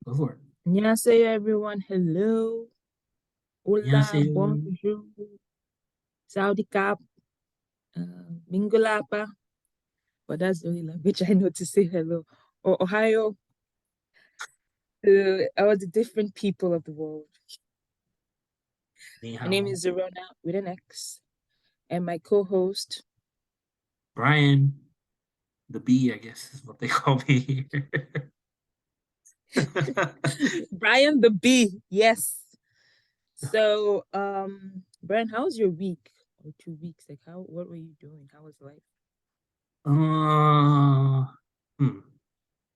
Go for it. Annyeonghaseyo, everyone. Hello. Hola. 안녕하세요. Bonjour. Saudi Cap. Mingulapa. But that's the only language I know to say hello. Or Ohio. All the different people of the world. Ni My name hao. is Zerona with an X. And my co-host, Brian, the bee, I guess is what they call me here. Brian the B. Yes. So, Brian, how's your week or 2 weeks? What were you doing? How was life? uh, hmm.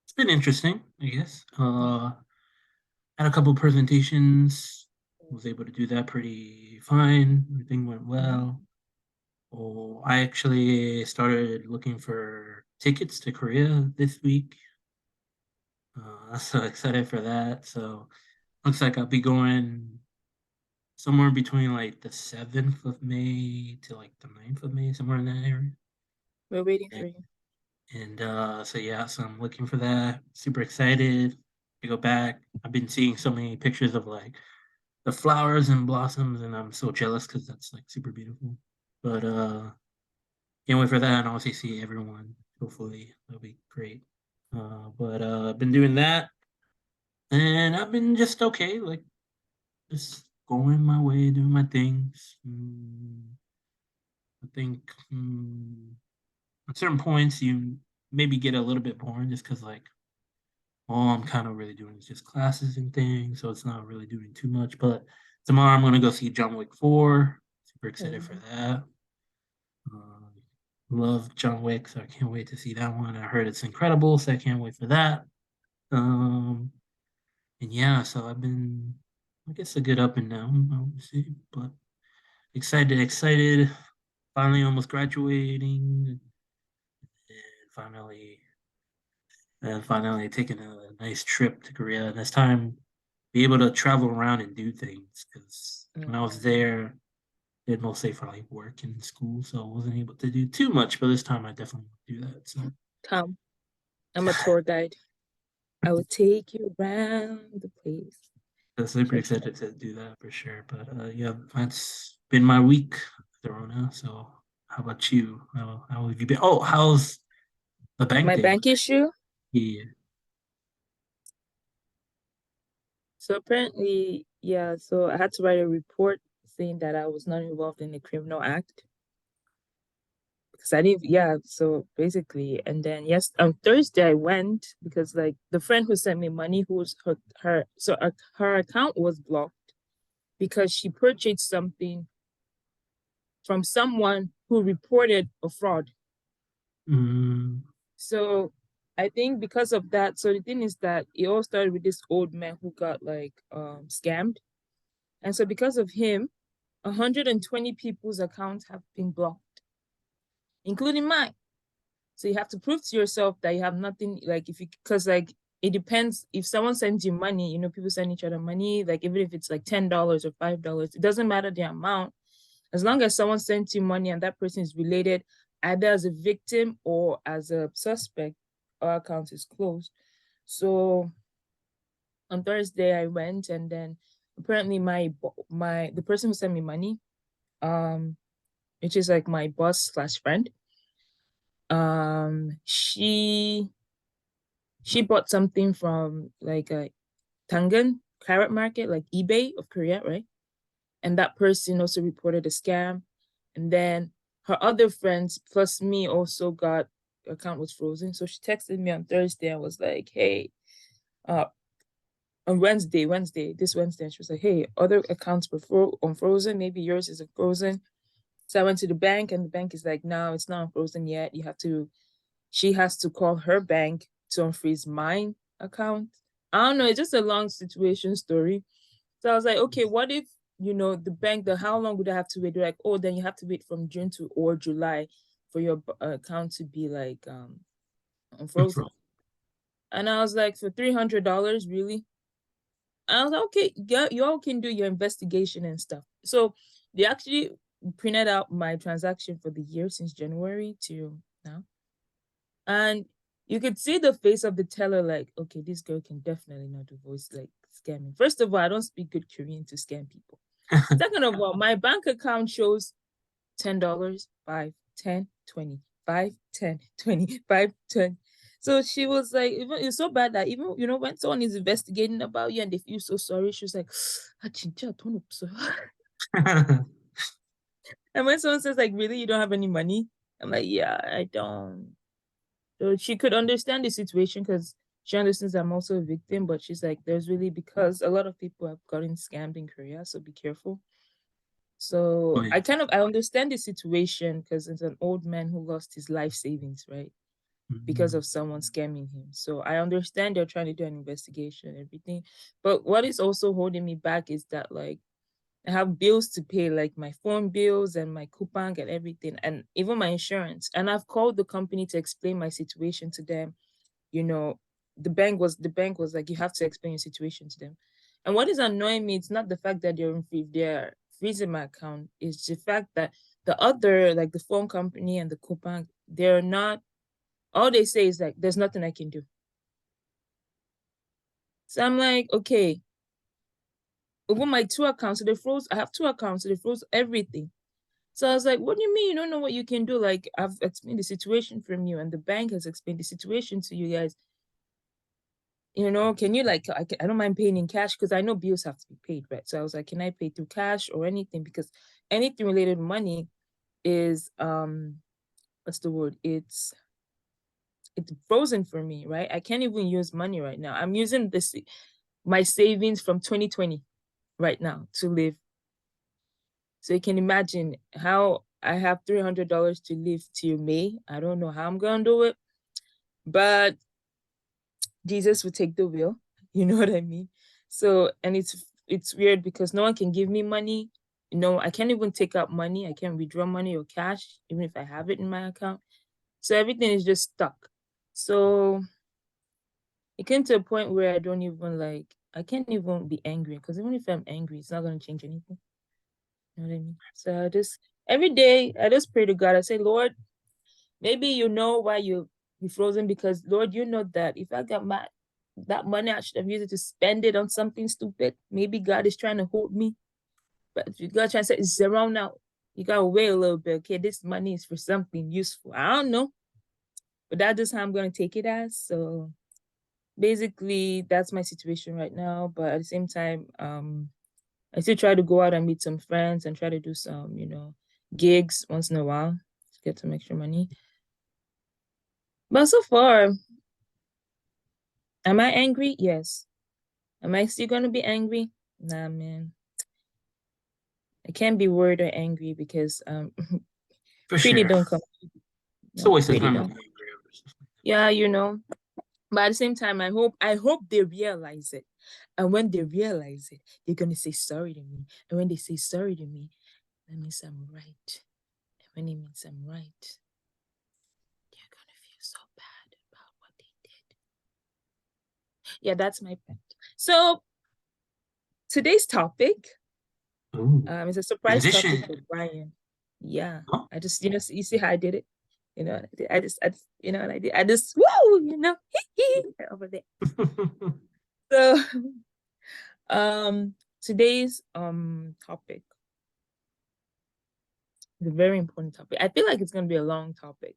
It's been interesting, I guess. Had a couple presentations. Was able to do that pretty fine. Everything went Mhm. well. Oh, I actually started looking for tickets to Korea this week. I'm so excited for that. So looks like I'll be going somewhere between like the 7th of May to like the 9th of May, somewhere in that area. We're waiting And, for you. so yeah, so I'm looking for that. Super excited to go back. I've been seeing so many pictures of like the flowers and blossoms, and I'm so jealous because that's like super beautiful. But can't wait for that and also see everyone. Hopefully that'll be great. But I've been doing that, and I've been just okay, like just going my way, doing my things. I think at certain points you maybe get a little bit boring just because like all I'm kind of really doing is just classes and things, so it's not really doing too much. But tomorrow I'm gonna go see John Wick 4. Super excited for Mhm. that. Uh, love John Wick, so I can't wait to see that one. I heard it's incredible, so I can't wait for that. Um, and yeah, so I've been, I guess, a good up and down, I would say, but excited. Finally, almost graduating, and finally taking a nice trip to Korea. And this time, be able to travel around and do things because when I was Mm. there, did mostly for like work and school, so I wasn't able to do too much. But this time, I definitely do that. So Come, I'm a tour guide. I will take you around the place. I'm super Just excited to do that for sure. But yeah, that's been my week, Verona. So how about you? How have you been? Oh, how's the bank my thing? bank issue. Yeah. So apparently, yeah, so I had to write a report saying that I was not involved in a criminal act because I didn't, yeah, so basically, and then yes, on Thursday I went because like the friend who sent me money, who's her account was blocked because she purchased something from someone who reported a fraud. Mm, So I think because of that, so the thing is that it all started with this old man who got like scammed. And so because of him, 120 people's accounts have been blocked, including mine. So you have to prove to yourself that you have nothing like if you because like it depends if someone sends you money, people send each other money, like even if it's like $10 or $5, it doesn't matter the amount. As long as someone sends you money and that person is related either as a victim or as a suspect, our account is closed. So on Thursday I went and then apparently the person who sent me money, um, which is like my boss slash friend, she bought something from like a Tangan carrot market, like eBay of Korea, right? And that person also reported a scam. And then her other friends plus me also got account was frozen. So she texted me on Thursday and was like, "Hey, uh, on this Wednesday, and she was like, "Hey, other accounts were unfrozen. Maybe yours isn't frozen." So I went to the bank, and the bank is like, "No, it's not unfrozen yet. You have to." She has to call her bank to unfreeze mine account. I don't know. It's just a long situation story. So I was like, okay, what if the bank? How long would I have to wait? They're like, oh, then you have to wait from June to or July for your account to be like unfrozen. And I was like, for $300, really? I was like, okay, yeah, you all can do your investigation and stuff. So they actually printed out my transaction for the year since January to now. And you could see the face of the teller, like, okay, this girl can definitely not do voice like scamming. First of all, I don't speak good Korean to scam people. Second of all, my bank account shows $10, 5, 10, 20, 5, 10, 20, 5, 10. So she was like, even it's so bad that even when someone is investigating about you and they feel so sorry, she was like, "Ah, 진짜 돈 없어요." And when someone says like, really, you don't have any money? I'm like, yeah, I don't. So she could understand the situation because she understands I'm also a victim, but she's like, there's really, because a lot of people have gotten scammed in Korea, so be careful. Oh So yeah. I understand the situation because it's an old man who lost his life savings, right? Because Mm. of someone scamming him. So I understand they're trying to do an investigation and everything. But what is also holding me back is that like I have bills to pay, like my phone bills and my coupon and everything, and even my insurance. And I've called the company to explain my situation to them. You know, the bank was like, you have to explain your situation to them. And what is annoying me, it's not the fact that they're freezing my account, it's the fact that the other, like the phone company and the coupon, they're not, all they say is like, there's nothing I can do. So I'm like, okay, over my two accounts, so they froze. I have two accounts, so they froze everything. So I was like, what do you mean you don't know what you can do? Like, I've explained the situation from you, and the bank has explained the situation to you guys. Can you, like, I don't mind paying in cash because I know bills have to be paid, right? So I was like, can I pay through cash or anything? Because anything related to money is, what's the word? It's frozen for me, right? I can't even use money right now. I'm using my savings from 2020 right now to live. So you can imagine how I have $300 to live till May. I don't know how I'm gonna do it, but Jesus will take the wheel. You know what I mean? So, and it's weird because no one can give me money. No, I can't even take out money. I can't withdraw money or cash, even if I have it in my account. So everything is just stuck. So it came to a point where I don't even like, I can't even be angry because even if I'm angry, it's not gonna change anything. You know what I mean? So every day I just pray to God. I say, Lord, maybe you know why you frozen, because Lord, you know that if I got that money, I should have used it to spend it on something stupid. Maybe God is trying to hold me. But if you got trying to say it's zero now, you gotta wait a little bit. Okay, this money is for something useful. I don't know. But that is how I'm gonna take it as. So basically that's my situation right now. But at the same time, I still try to go out and meet some friends and try to do some, gigs once in a while to get some extra money. But so far, am I angry? Yes. Am I still gonna be angry? Nah, man. I can't be worried or angry because For pretty sure. don't come. It's a waste of Pretty time to be don't. angry over stuff like Yeah, But at the same time, I hope they realize it. And when they realize it, they're gonna say sorry to me. And when they say sorry to me, that means I'm right. And when it means I'm right, they're gonna feel so bad about what they did. Yeah, that's my point. So today's topic that. Ooh. is a surprise topic Transition. for Brian. Yeah, Huh? I just you see how I did it. I just I did. I just woo over there. So today's topic is a very important topic. I feel like it's gonna be a long topic.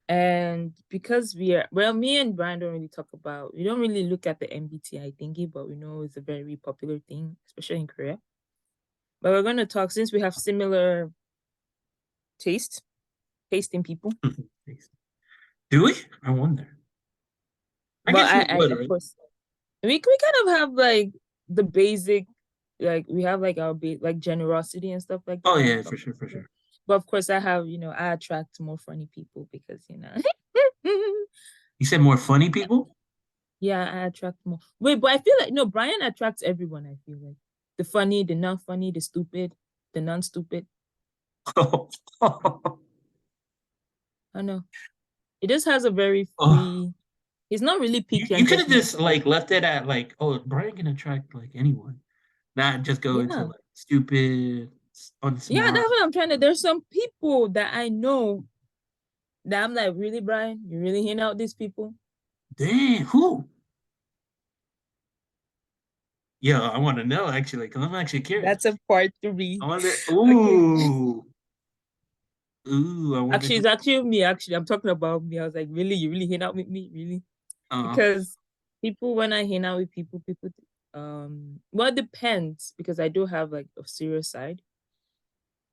And because me and Brian we don't really look at the MBTI thingy, but we know it's a very popular thing, especially in Korea. But we're going to talk, since we have similar taste in people. Do we? I wonder. I But guess we I would, of right? course, we kind of have like the basic, like we have like our like generosity and stuff like Oh that when yeah, it for comes sure, for to. sure. But of course, I attract more funny people because You said more funny people? yeah, I attract more. Wait, but I feel like no, Brian attracts everyone. I feel like the funny, the not funny, the stupid, the non-stupid. I know. It just has a very Oh, free. He's not really you, picky you and could have judgmental. just like left it at like, oh, Brian can attract like anyone, not just go into Yeah. like stupid, Yeah, unsmart. that's what I'm trying to. There's some people that I know Then I'm like, really, Brian? You really hang out with these people? Damn, who? Yeah, I want to know actually, because I'm actually curious. That's a part 3. I wonder. Okay. Ooh, I wonder Actually, who. it's actually me. Actually, I'm talking about me. I was like, really? You really hang out with me? Really? Uh, Because people, when I hang out with people, well, it depends because I do have like a serious side.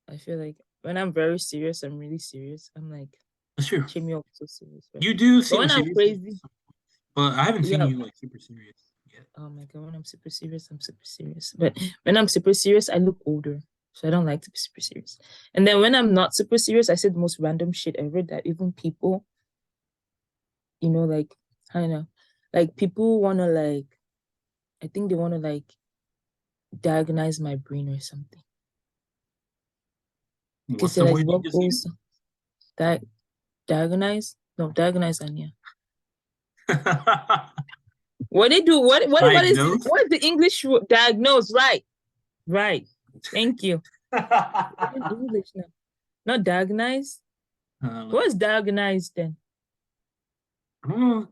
I feel like when I'm very serious, I'm really serious. I'm like, that's true. Jimmy also serious, right? You do But seem when I'm serious, crazy, but I haven't seen yeah. you like super serious yet. Oh my God, when I'm super serious, I'm super serious. But when I'm super serious, I look older. So I don't like to be super serious. And then when I'm not super serious, I say the most random shit ever that even people, like, I don't know, like people want to like, I think they want to like diagnose my brain or something. Because What's they're the like, word you what just goes, used? di diagnose? No, diagnose, Anya. What they do? Diagnose. What is the English diagnose? Right, right. Thank you. In English now, not diagnose. Let me What's see. diagonized then? I don't know.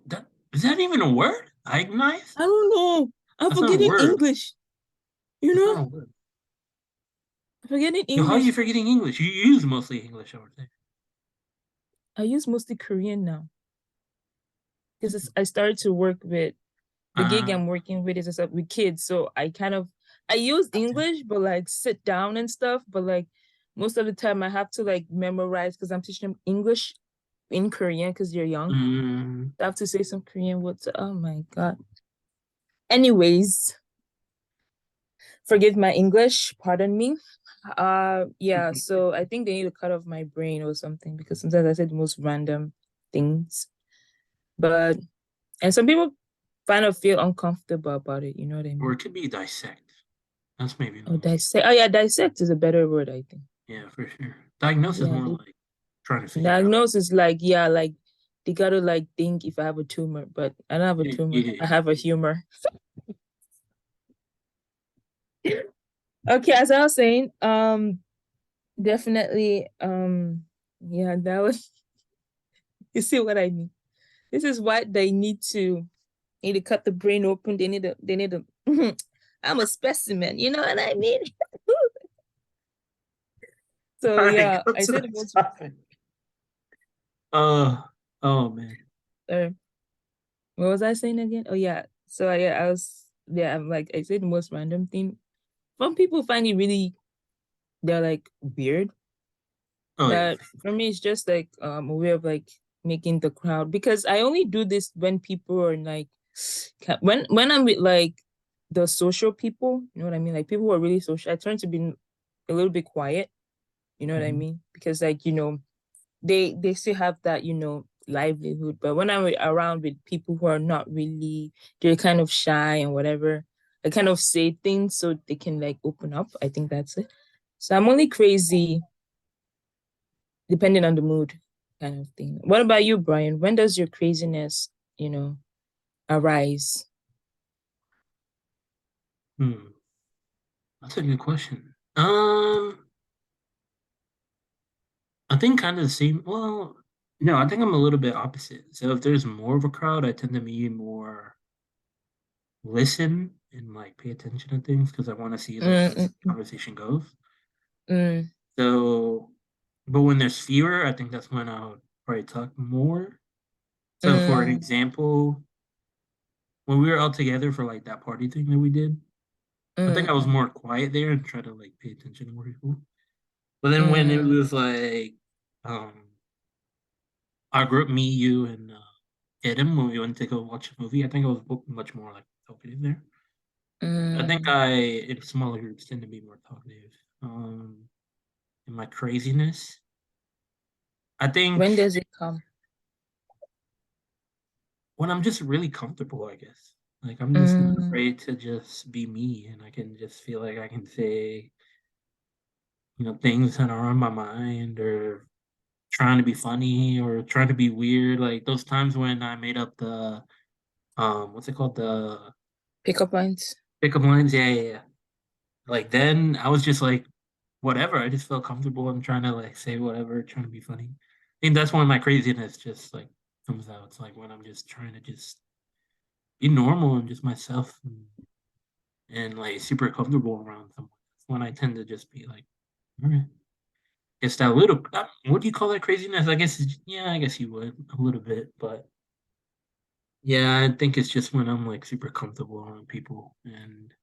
Is that even a word? Diagnose? I don't know. I'm That's not a forgetting word. English. You That's know, not a word. I'm forgetting Yo, how are you English. forgetting English? You use mostly English, I would say. I use mostly Korean now because I started to work with the gig Uh, I'm working with is with kids. So I use English, but like sit down and stuff. But like most of the time, I have to like memorize because I'm teaching them English in Korean because they're young. mm, I have to say some Korean words. Oh my God. Anyways, forgive my English. Pardon me. Yeah, so I think they need to cut off my brain or something because sometimes I said the most random things. But and some people kind of feel uncomfortable about it, you know what I or mean? it could be dissect. That's maybe the Oh, most. dissect. Oh yeah, dissect is a better word, I think. Yeah, for sure. Diagnose is Yeah, more they like trying to figure it out. diagnose like, yeah, like they gotta like think if I have a tumor, but I don't have a Yeah, tumor. yeah. I have a humor. Okay, as I was saying, definitely, yeah, that was you see what I mean. This is what they need to cut the brain open. They need to I'm a specimen, you know what I mean? So All right, yeah, go I to said the the most topic. Uh, oh man. uh, what was I saying again? Oh yeah. So yeah, I'm like I said the most random thing. Some people find it really they're like weird. Oh yeah. But for me it's just like a way of like making the crowd because I only do this when people are like when I'm with like the social people, you know what I mean? Like people who are really social, I try to be a little bit quiet. You know what I Mhm. mean? Because like, they still have that, livelihood. But when I'm around with people who are not really, they're kind of shy and whatever, I kind of say things so they can like open up. I think that's it. So I'm only crazy depending on the mood kind of thing. What about you, Brian? When does your craziness, arise? Hmm. That's a good question. I think kind of the same. Well, no, I think I'm a little bit opposite. So if there's more of a crowd, I tend to be more listen and like pay attention to things because I want to see like where Mm, the mm, conversation goes. mm, So, but when there's fewer, I think that's when I would probably talk more. So for an mm, example, when we were all together for like that party thing that we did, I think mm, I was mm, more quiet there and try to like pay attention to more people. But then when it mm, was like um our group, me, you, and Adam, when we went to go watch a movie, I think I was much more like talkative there. I think mm. I in smaller groups tend to be more talkative. In my craziness, I think When does it come? when I'm just really comfortable, I guess. Like I'm just not Mm, afraid to just be me, and I can just feel like I can say, things that are on my mind, or trying to be funny, or trying to be weird. Like those times when I made up the what's it called, the Pickup lines. pickup lines. Yeah, yeah, yeah. Like then I was just like, whatever. I just felt comfortable. I'm trying to like say whatever, trying to be funny. think that's when my craziness just like comes out. It's like when I'm just trying to just be normal and just myself and like super comfortable around someone. That's when I tend to just be like, all right. It's that little, what do you call that craziness? I guess, yeah, I guess you would a little bit, but yeah, I think it's just when I'm like super comfortable around people and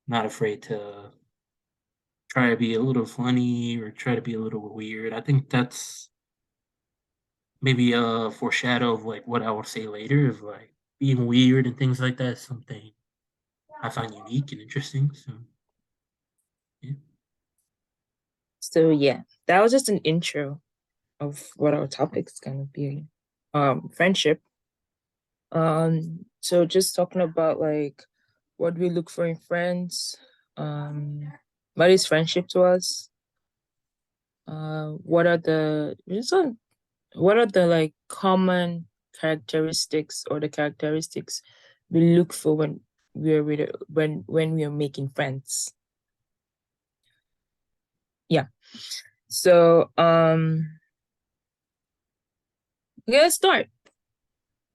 not afraid to try to be a little funny or try to be a little weird. I think that's maybe a foreshadow of like what I will say later of like being weird and things like that is something I find unique and interesting. So yeah. So yeah, that was just an intro of what our topic's gonna be. Friendship. So just talking about like what we look for in friends, what is friendship to us? What are the like common characteristics or the characteristics we look for when we're with when we are making friends? Yeah. So let's start.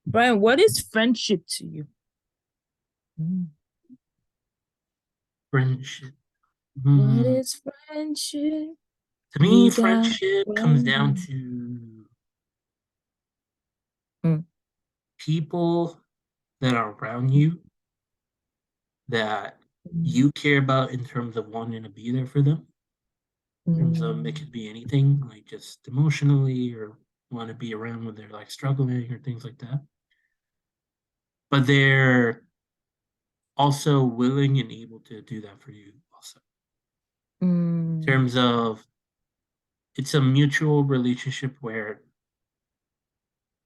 Brian, what is friendship to you? Friendship. What Hmm. is friendship To me, without friendship comes down friend? to Mm, people that are around you that mm, you care about in terms of wanting to be there for them. In terms of it mm, could be anything, like just emotionally or want to be around when they're like struggling or things like that. But they're also willing and able to do that for you also. In mm, terms of it's a mutual relationship where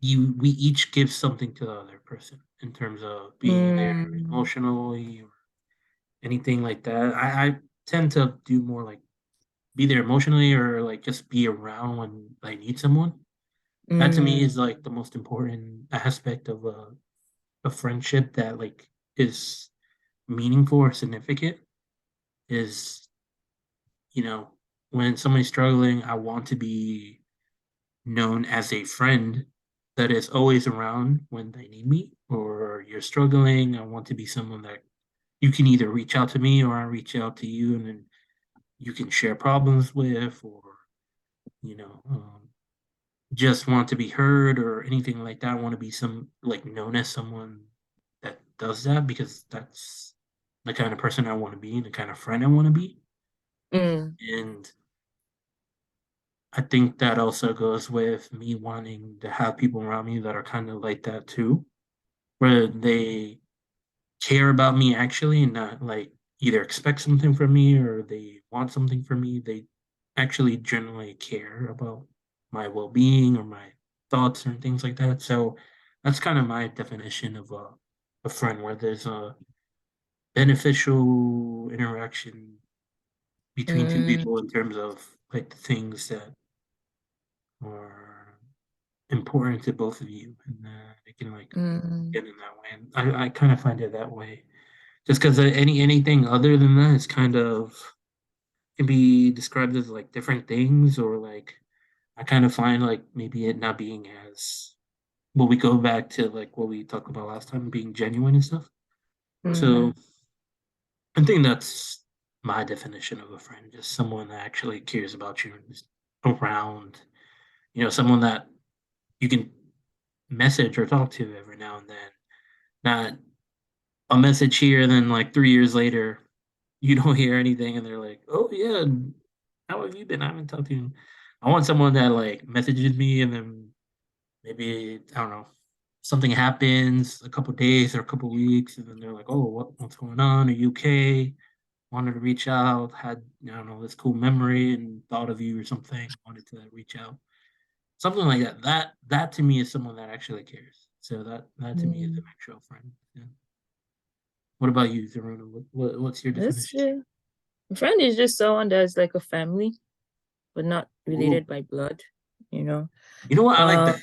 we each give something to the other person in terms of being there mm, emotionally or anything like that. I tend to do more like be there emotionally or like just be around when I need someone. That to me is mm, like the most important aspect of a friendship that like is meaningful or significant is, you know, when somebody's struggling, I want to be known as a friend that is always around when they need me, or you're struggling. I want to be someone that you can either reach out to me or I reach out to you and then you can share problems with, or, you know, just want to be heard or anything like that. I want to be some like known as someone that does that because that's the kind of person I want to be and the kind of friend I want to be. mm, And I think that also goes with me wanting to have people around me that are kind of like that too, where they care about me actually and not like either expect something from me or they want something from me. They actually generally care about my well-being or my thoughts and things like that. So that's kind of my definition of a friend where there's a beneficial interaction between two mm, people in terms of like the things that are important to both of you, and it can like mm, get in that way. And I kind of find it that way, just because anything other than that is kind of can be described as like different things, or like I kind of find like maybe it not being as well. We go back to like what we talked about last time, being genuine and stuff. mm, So I think that's my definition of a friend, just someone that actually cares about you and is around, someone that you can message or talk to every now and then. Not a message here, and then like 3 years later, you don't hear anything, and they're like, "Oh yeah, how have you been? I haven't talked to you." I want someone that like messages me, and then maybe I don't know, something happens a couple days or a couple weeks, and then they're like, "Oh, what's going on? Are you okay?" Wanted to reach out, had I don't know this cool memory and thought of you or something. Wanted to reach out, something like that. That to me is someone that actually cares. So that to me is an mm. actual friend. Yeah. What about you, Zaruna? What's your That's definition? true. A friend is just someone that's like a family, but not Ooh. related by blood, you know. You know what? I like Um, that.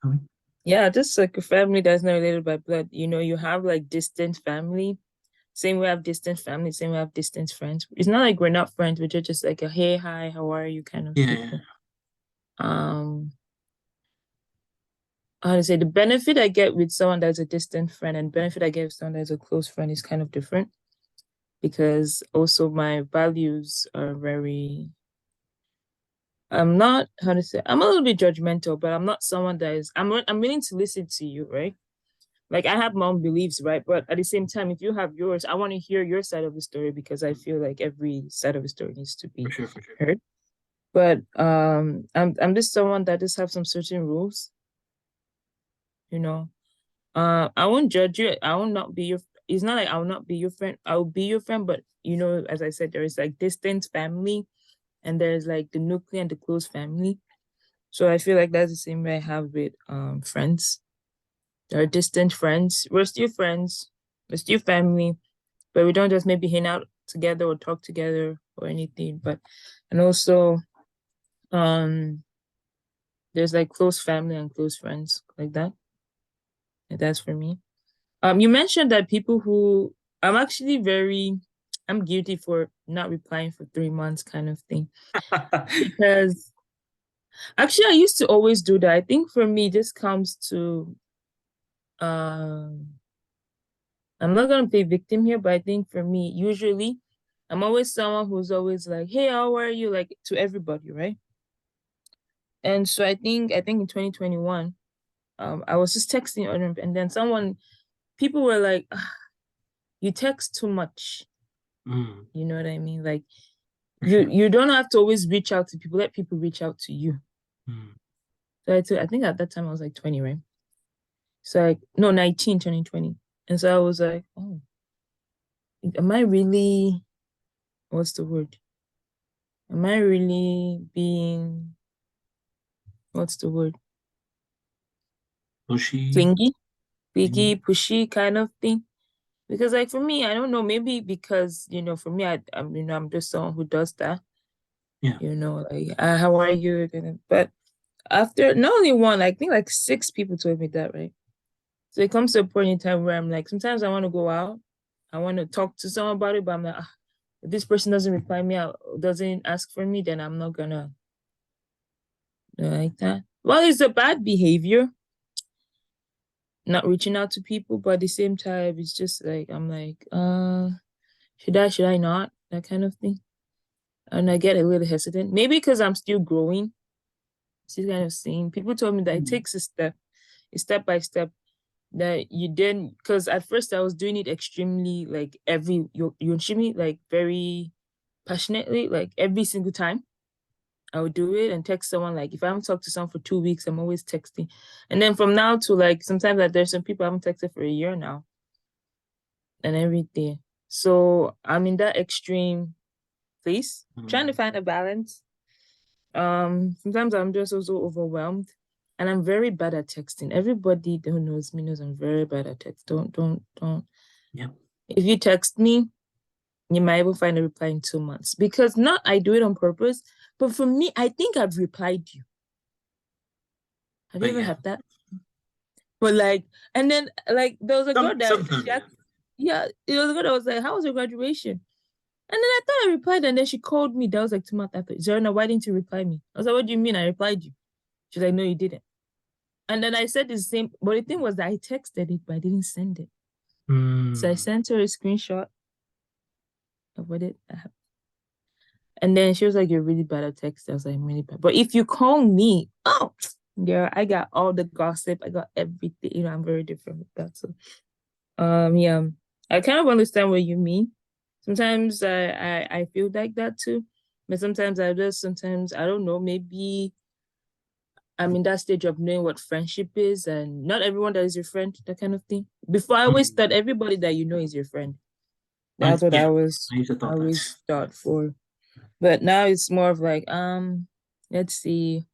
I yeah, just like a family that's not related by blood. You have like distant family. Same way we have distant family, same way we have distant friends. It's not like we're not friends, we're just like a hey, hi, how are you kind of yeah, yeah. people. Um, how to say, the benefit I get with someone that's a distant friend and benefit I get with someone that's a close friend is kind of different, because also my values are very, I'm not, how to say, I'm a little bit judgmental, but I'm not someone that is, I'm willing to listen to you, right? Like I have my own beliefs, right? But at the same time, if you have yours, I want to hear your side of the story, because I feel like every side of the story needs to For be sure, for sure. heard. But I'm just someone that just have some certain rules, you know. I won't judge you. I will not be your. It's not like I will not be your friend. I will be your friend, but as I said, there is like distant family, and there's like the nuclear and the close family. So I feel like that's the same way I have with friends. There are distant friends. We're still friends. We're still family, but we don't just maybe hang out together or talk together or anything. But and also um there's like close family and close friends like that. And that's for me. You mentioned that people who I'm actually very I'm guilty for not replying for 3 months kind of thing. Because actually I used to always do that. I think for me this comes to um I'm not gonna play victim here, but I think for me, usually I'm always someone who's always like, hey, how are you? Like to everybody, right? And so I think in 2021, I was just texting other, and then people were like, "Ah, you text too much." Mm, You know what I mean? Like for you sure. you don't have to always reach out to people. Let people reach out to you. Mm, So I think at that time I was like 20, right? So like no 19, turning 20. And so I was like, oh, am I really what's the word? Am I really being what's the word? pushy. Clingy, Mm, picky, pushy kind of thing? Because like for me, I don't know, maybe because for me, I'm just someone who does that. yeah. Like how are you? But after not only one, I think like six people told me that, right? So it comes to a point in time where I'm like, sometimes I want to go out, I want to talk to someone about it, but I'm like, if this person doesn't reply me out, doesn't ask for me, then I'm not gonna do like that. Well, it's a bad behavior, not reaching out to people, but at the same time, it's just like I'm like, should I not? That kind of thing. And I get a little hesitant. Maybe because I'm still growing, still kind of seeing. People told me that it Mm, takes a step by step, that you didn't, because at first I was doing it extremely like you me like very passionately, like every single time. I would do it and text someone. Like if I haven't talked to someone for 2 weeks, I'm always texting. And then from now to like sometimes like there's some people I haven't texted for a year now and everything. So I'm in that extreme place, trying to mm, find a balance. Sometimes I'm just also overwhelmed, and I'm very bad at texting. Everybody who knows me knows I'm very bad at text. Don't. yep. If you text me, you might even find a reply in 2 months, because not I do it on purpose, but for me, I think I've replied you. Have you But ever yeah, had that? But like, and then like there was a girl that sometimes, she yeah. asked, yeah, it was a girl that was like, "How was your graduation?" And then I thought I replied, and then she called me. That was like 2 months after. Zerna, why didn't you reply me? I was like, "What do you mean? I replied you." She's like, "No, you didn't." And then I said the same, but the thing was that I texted it, but I didn't send it. So I Mm, sent her a screenshot of what it, and then she was like, "You're really bad at text." I was like, "I'm really bad." But if you call me, oh, girl, I got all the gossip. I got everything. I'm very different with that. So, yeah, I kind of understand what you mean. Sometimes I feel like that too, but sometimes I don't know. Maybe I'm in that stage of knowing what friendship is, and not everyone that is your friend, that kind of thing. Before I always mm. thought everybody that you know is your friend. That's what Yeah, I used to I thought that too. always thought for. But now it's more of like, let's see,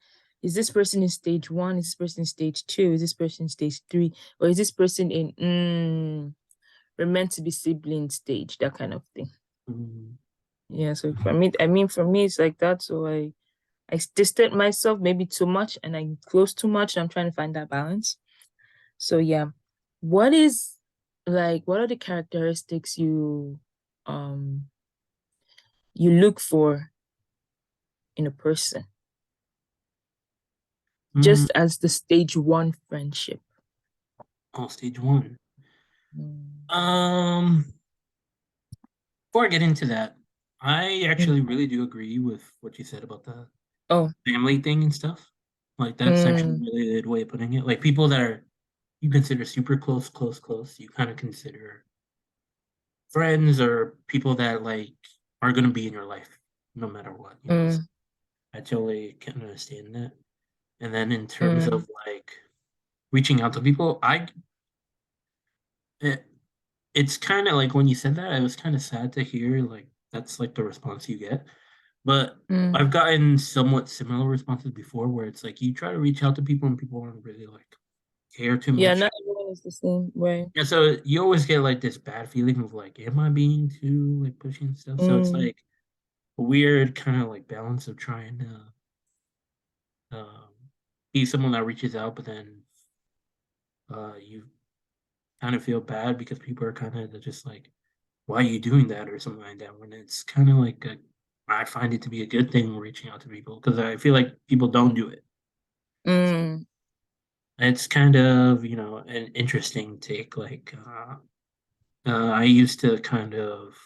is this person in stage one? Is this person in stage two? Is this person in stage three? Or is this person in we're meant to be sibling stage, that kind of thing. Mm, Yeah, so for me, I mean for me it's like that. So I distance myself maybe too much and I'm close too much. And I'm trying to find that balance. So yeah. What is what are the characteristics um you look for in a person? Mm, just as the stage one friendship? oh, stage one. Mm. Um, Before I get into that, I Mm. actually really do agree with what you said about the Oh. family thing and stuff. Like that's actually a Mm. really good way of putting it. Like people that are you consider super close, close, close, you kind of consider friends or people that like are gonna be in your life no matter what, you know. So Mm. I totally can understand that. And then in terms Mm. of like reaching out to people, it, it's kind of like when you said that, it was kind of sad to hear like that's like the response you get. But Mm. I've gotten somewhat similar responses before where it's like you try to reach out to people and people don't really like care too Yeah, much. not everyone is the same way. And so you always get like this bad feeling of like, am I being too like pushy and stuff? So it's Mm. like a weird kind of like balance of trying to um, be someone that reaches out, but then you kind of feel bad because people are kind of just like, why are you doing that or something like that? When it's kind of like I find it to be a good thing reaching out to people because I feel like people don't do it. Mm. It's kind of, an interesting take. Like, I used to kind of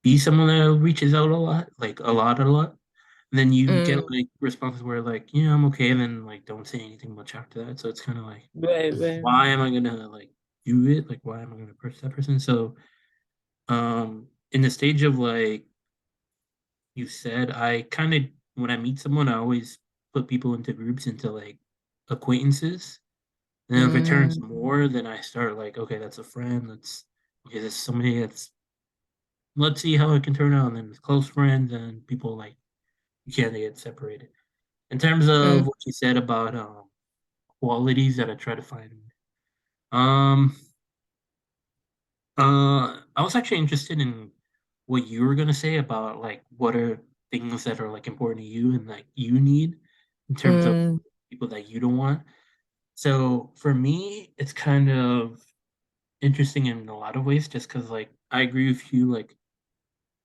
be someone that reaches out a lot, like a lot. And then you get Mm. like responses where like, yeah, I'm okay, and then like don't say anything much after that. So it's kind of like, Right, right. why am I gonna like do it? Like, why am I gonna push that person? So, in the stage of like you said, I kind of when I meet someone, I always put people into groups into like acquaintances. And then if it turns Mm. more, then I start like, okay, that's a friend. Okay, that's somebody that's let's see how it can turn out. And then close friends and people like you can't get separated. In terms of Mm. what you said about qualities that I try to find, um, I was actually interested in what you were gonna say about like what are things that are like important to you and like you need in terms of Mm. people that you don't want. So for me, it's kind of interesting in a lot of ways, just because like I agree with you. Like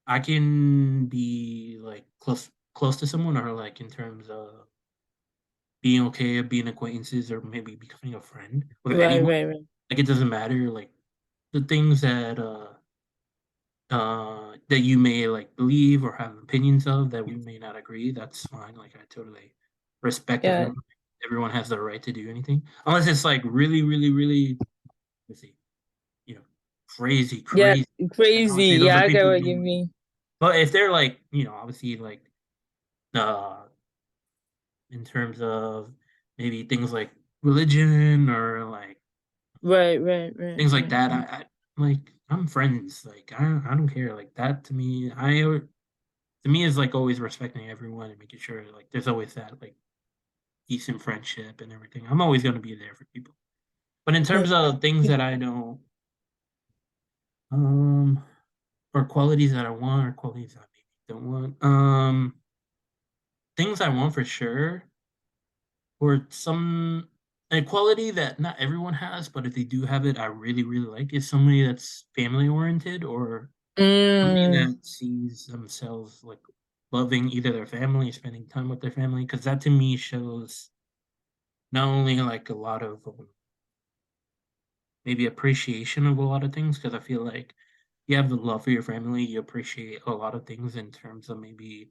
I can be like close to someone, or like in terms of being okay, of being acquaintances, or maybe becoming a friend with Right, anyone. right, right. Like it doesn't matter. Like the things that you may like believe or have opinions of that we may not agree, that's fine. Like I totally respect Yeah. everyone. Everyone has the right to do anything, unless it's like really, really, really, let's see, you know, crazy, Yeah, crazy. And crazy. obviously, those Yeah, are I get people what you you don't. mean. But if they're like, obviously, like uh, in terms of maybe things like religion or like Right, right, right, things like right. that, I like I'm friends. Like I don't care. Like that to me, to me is like always respecting everyone and making sure like there's always that like decent friendship and everything. I'm always gonna be there for people. But in terms of things that I don't um or qualities that I want or qualities that I maybe don't want. Things I want for sure or some a quality that not everyone has, but if they do have it, I really, really like is somebody that's family oriented or somebody Mm. that sees themselves like loving either their family, spending time with their family, because that to me shows not only like a lot of maybe appreciation of a lot of things, because I feel like you have the love for your family, you appreciate a lot of things in terms of maybe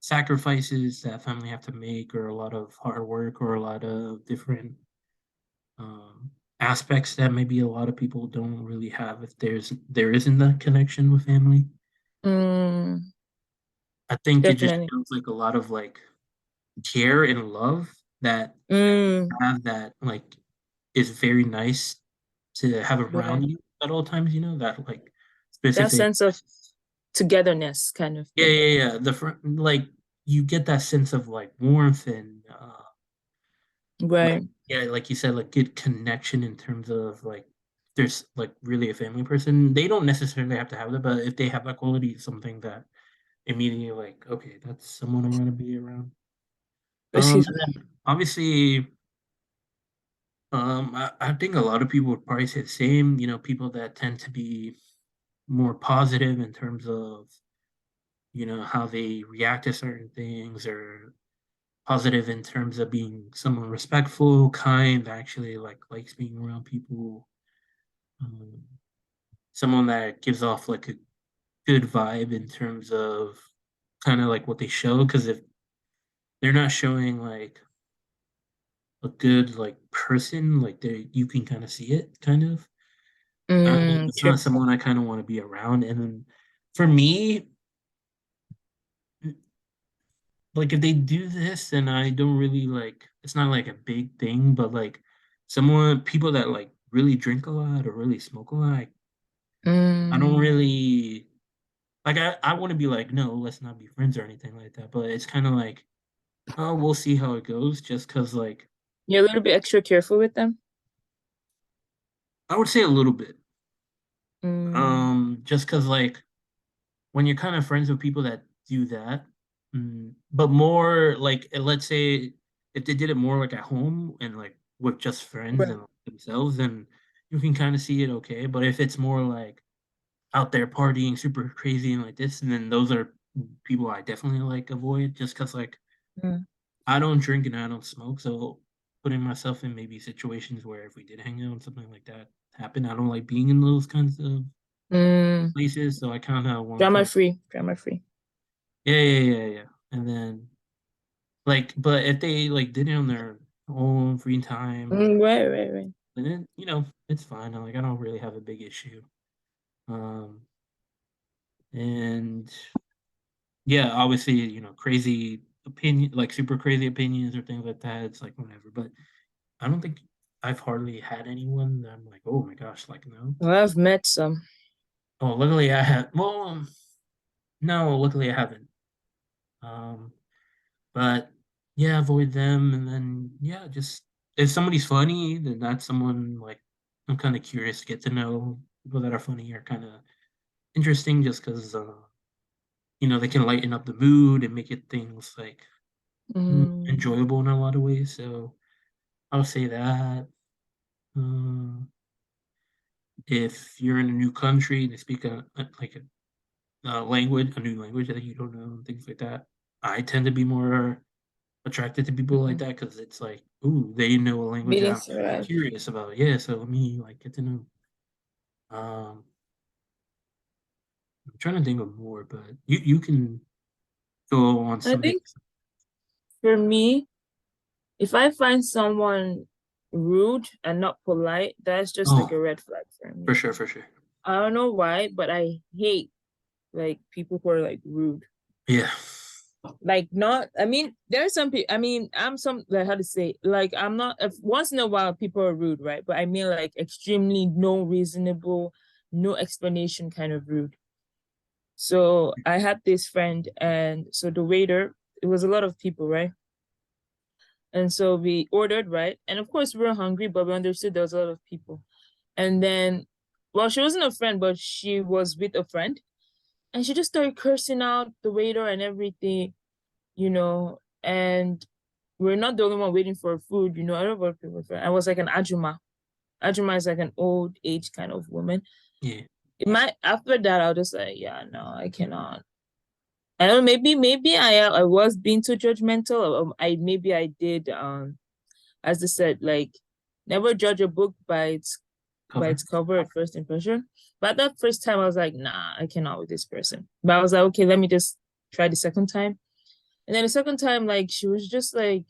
sacrifices that family have to make, or a lot of hard work, or a lot of different aspects that maybe a lot of people don't really have if there isn't that connection with family. Mm. I think it just Definitely. feels like a lot of like care and love that Mm. have that like is very nice to have Right. around you at all times, that like That specific. sense of togetherness kind of Yeah, thing. yeah, yeah. Like you get that sense of like warmth and like Right. yeah, like you said, like good connection in terms of like there's like really a family person. They don't necessarily have to have that, but if they have that quality, it's something that immediately like, okay, that's someone I want to be around. Excuse And me. then obviously, I think a lot of people would probably say the same, people that tend to be more positive in terms of, how they react to certain things or positive in terms of being someone respectful, kind, actually like likes being around people. Um, Someone that gives off like a good vibe in terms of kind of like what they show. Because if they're not showing like a good like person, like they you can kind of see it, kind of. It's True. not someone I kind of want to be around. And then for me, like if they do this, then I don't really like. It's not like a big thing, but like someone people that like really drink a lot or really smoke a lot, I don't Mm. really like. I want to be like, no, let's not be friends or anything like that. But it's kind of like, oh, we'll see how it goes. Just because like You're a little bit extra careful with them. I would say a little bit. Mm. Just because like when you're kind of friends with people that do that, but more like let's say if they did it more like at home and like with just friends Right. and themselves, then you can kind of see it okay. But if it's more like out there partying super crazy and like this, and then those are people I definitely like avoid just because like Mm. I don't drink and I don't smoke, so putting myself in maybe situations where if we did hang out and something like that happen, I don't like being in those kinds of Mm. places. So I kind of want to Drama kind of free. Drama free. yeah. And then like, but if they like did it on their own free time, Right, right, right. then it's fine. Like I don't really have a big issue. Um, and yeah, obviously, crazy opinion, like super crazy opinions or things like that. It's like whatever. But I don't think I've hardly had anyone that I'm like, oh my gosh, like no. Well, I've met some. Oh, luckily I have. Well, no, luckily I haven't. Um, But yeah, avoid them, and then yeah, just if somebody's funny, then that's someone like I'm kind of curious to get to know. People that are funny are kind of interesting, just because they can lighten up the mood and make it things like Mm. enjoyable in a lot of ways. So I'll say that. If you're in a new country and they speak a language, a new language that you don't know, and things like that, I tend to be more attracted to people like Mm. that because it's like, ooh, they know a language that I'm Meetings, actually right. curious about. Yeah, so let me like get to know. Um, I'm trying to think of more, but you can go on I something. think for me, if I find someone rude and not polite, that's just like Oh, a red flag for me. for sure, for sure. I don't know why, but I hate like people who are like rude. Yeah, Like not, I mean, there are some people, I mean, I'm some like how to say, like I'm not if once in a while people are rude, right? But I mean like extremely no reasonable, no explanation kind of rude. So I had this friend, and so the waiter, it was a lot of people, right? And so we ordered, right? And of course, we were hungry, but we understood there was a lot of people. And then, well, she wasn't a friend, but she was with a friend. And she just started cursing out the waiter and everything, And we're not the only one waiting for food, I don't know what people for. I was like an ajuma. Ajuma is like an old age kind of woman. yeah, After that, I was just like, yeah, no, I cannot. I don't know, maybe I was being too judgmental. I did as I said, like never judge a book by cover. its cover at first impression. But that first time I was like, nah, I cannot with this person. But I was like, okay, let me just try the second time. And then the second time, like she was just like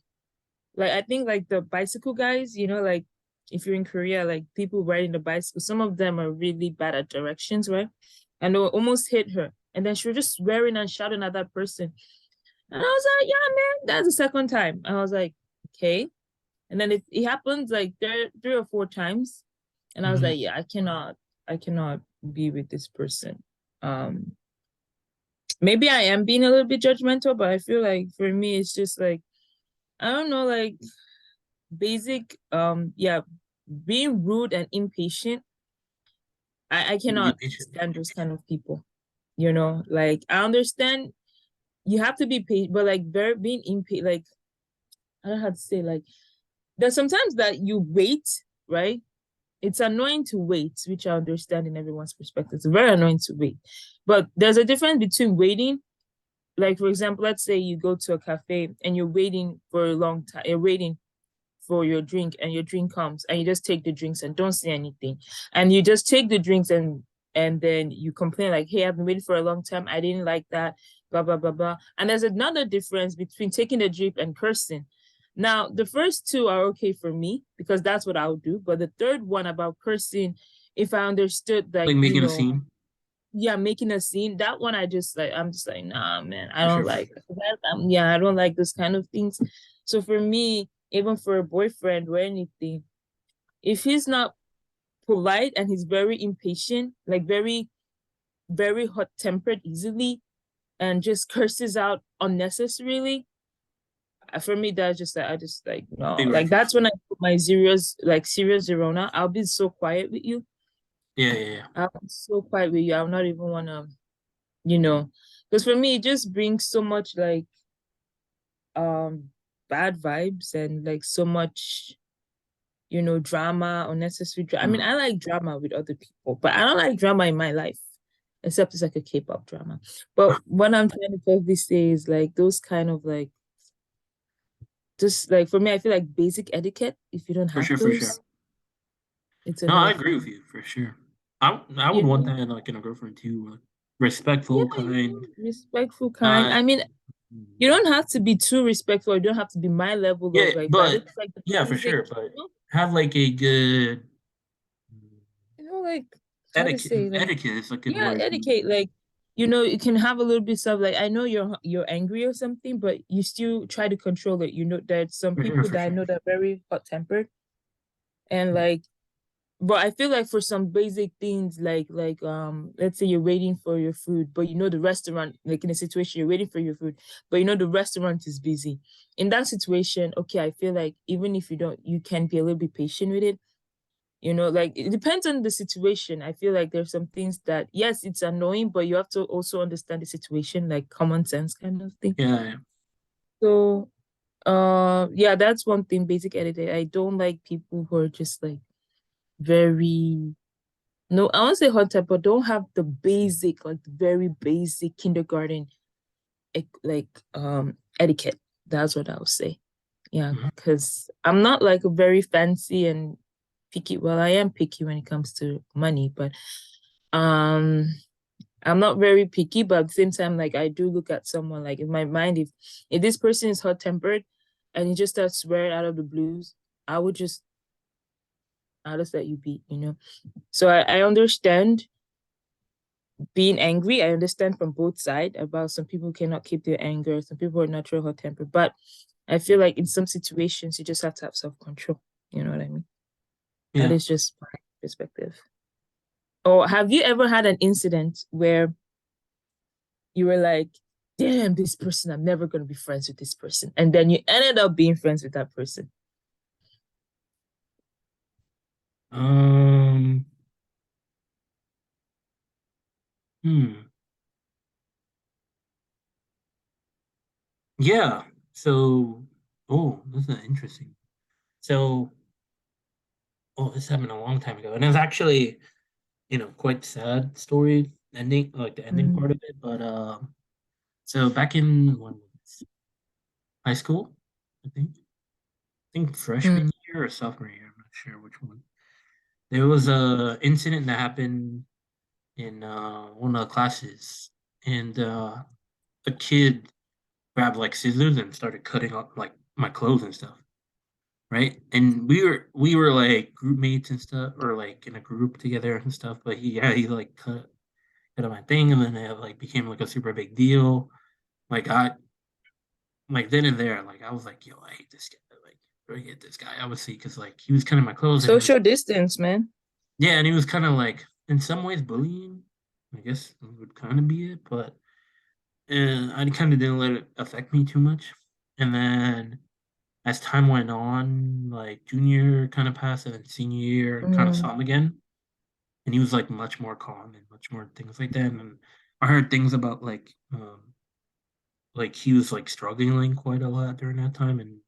I think like the bicycle guys, like if you're in Korea, like people riding the bicycle, some of them are really bad at directions, right? And they almost hit her. And then she was just swearing and shouting at that person. And I was like, yeah, man, that's the second time. I was like, okay. And then it happened like three or four times. And I was Hmm. like, yeah, I cannot be with this person. Um, Maybe I am being a little bit judgmental, but I feel like for me, it's just like, I don't know, like basic, yeah, being rude and impatient. I Be cannot patient. stand those kind of people, like I understand you have to be patient, but like very being impatient, like I don't know how to say, like there's sometimes that you wait, right? It's annoying to wait, which I understand in everyone's perspective. It's very annoying to wait. But there's a difference between waiting like for example, let's say you go to a cafe and you're waiting for a long time, you're waiting for your drink and your drink comes and you just take the drinks and don't say anything. And you just take the drinks and then you complain like, hey, I've been waiting for a long time. I didn't like that, blah, blah, blah, blah. And there's another difference between taking the drink and cursing. Now, the first two are okay for me because that's what I would do. But the third one about cursing, if I understood Like like, making a scene. yeah, making a scene, that one I just like, I'm just like, nah, man, I For don't sure, for like sure. that. Yeah, I don't like those kind of things. So for me, even for a boyfriend or anything, if he's not polite and he's very impatient, like very, very hot tempered easily, and just curses out unnecessarily, for me, that's just like, I just like, no, Big red like flag. that's when I put my serious, like serious Zerona. I'll be so quiet with you. Yeah, yeah, yeah. I'll be so quiet with you. I'll not even want to, you know, because for me, it just brings so much like, um, bad vibes and like so much, drama, unnecessary drama. I mean, Mm, I like drama with other people, but I don't like drama in my life, except it's like a K-pop drama. But what I'm trying to probably say is like those kind of like, just like for me, I feel like basic etiquette, if you don't for have sure, for sure. those, it's a No, I no agree for with me. you for sure. I would You want know? that like in a girlfriend too, like, Yeah, respectful, kind, respectful, kind. not. I mean, you don't have to be too respectful. You don't have to be my level Yeah, of like, but but it's like the yeah, for basic, sure. But have like a good like how to etiquette. say like, Etiquette is a good yeah, word. etiquette, like, you can have a little bit of like, I know you're angry or something, but you still try to control it. You know, there's some For sure, people for that I sure. know that are very hot tempered and like, but I feel like for some basic things like let's say you're waiting for your food, but you know the restaurant, like in a situation you're waiting for your food, but you know the restaurant is busy. In that situation, okay, I feel like even if you don't, you can be a little bit patient with it. Like it depends on the situation. I feel like there's some things that yes, it's annoying, but you have to also understand the situation, like common sense kind of thing. Yeah, yeah. So yeah, that's one thing, basic etiquette. I don't like people who are just like very, no, I won't say hot type, but don't have the basic, like very basic kindergarten etiquette. That's what I would say. Yeah, Mhm. because I'm not like a very fancy and picky. Well, I am picky when it comes to money, but um I'm not very picky, but at the same time, like I do look at someone like in my mind, if this person is hot tempered and he just starts swearing out of the blues, I would just I'll just let you be. So I understand being angry. I understand from both sides about some people cannot keep their anger, some people are natural hot tempered, but I feel like in some situations you just have to have self-control. You know what I mean? That Yeah. is just my perspective. Or have you ever had an incident where you were like, damn, this person, I'm never going to be friends with this person. And then you ended up being friends with that person. Um. Hmm. Yeah. So. Oh, this is interesting. So. Oh, this happened a long time ago, and it was actually, quite sad story ending, like the ending Mm, part of it. But so back in when was it? High school, I think. I think mm, freshman year or sophomore year. I'm not sure which one. There was a incident that happened in one of the classes, and a kid grabbed like scissors and started cutting up like my clothes and stuff, right? And we were like group mates and stuff, or like in a group together and stuff. But he like cut up my thing, and then it like became like a super big deal. Like I like then and there, like I was like, yo, I hate this guy. Like I hate this guy, obviously, because like he was cutting my clothes and he was social distance, man. yeah, and he was kind of like in some ways bullying. I guess would kind of be it, but I kind of didn't let it affect me too much. And then as time went on, like junior kind of passed, and then senior year, kind of Mm, saw him again, and he was like much more calm and much more things like that. And I heard things about like he was like struggling quite a lot during that time, and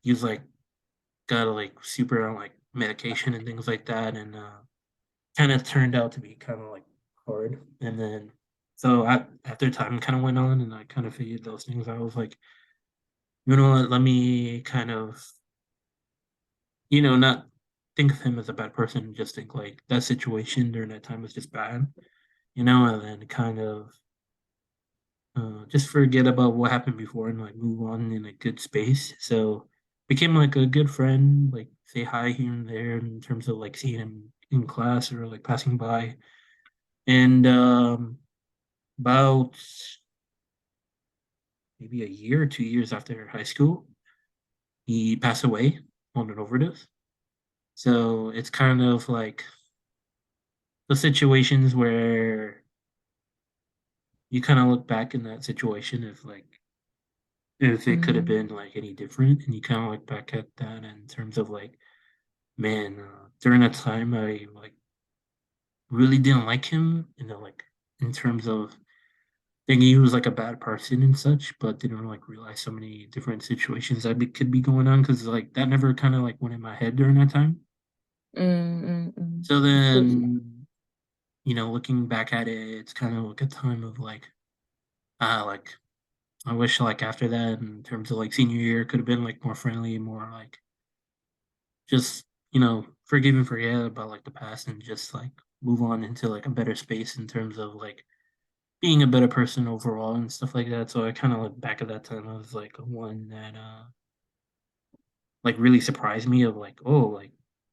he was like got like super on like medication and things like that, and kind of turned out to be kind of like hard. And then So after time kind of went on and I kind of figured those things out, I was like, you know what, let me kind of, not think of him as a bad person, just think like that situation during that time was just bad, and then kind of just forget about what happened before and like move on in a good space. So became like a good friend, like say hi here and there in terms of like seeing him in class or like passing by. And about maybe a year or 2 years after high school, he passed away on an overdose. So it's kind of like the situations where you kind of look back in that situation if it could have Mm, been like any different, and you kind of look back at that in terms of like, man, during that time I like really didn't like him, like in terms of thinking he was like a bad person and such, but didn't like realize so many different situations could be going on because like that never kind of like went in my head during that time. So of course. then, looking back at it, it's kind of like a time of like I wish like after that, in terms of like senior year, could have been like more friendly, more like just forgive and forget about like the past and just like move on into like a better space in terms of like being a better person overall and stuff like that. So I kind of look back at that time as like one that like really surprised me of like, oh, like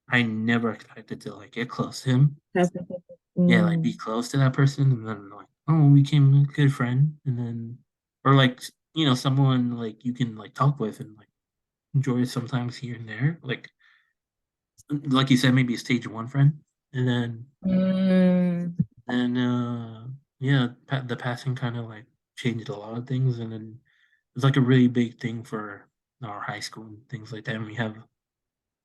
I never expected to like get close to him. Yeah, like be Mm, close to that person, and then like, oh, we became a good friend, and then or like someone like you can like talk with and like enjoy sometimes here and there, like you said, maybe a stage one friend, and mm, then yeah, the passing kind of like changed a lot of things, and then it was like a really big thing for our high school and things like that. And we have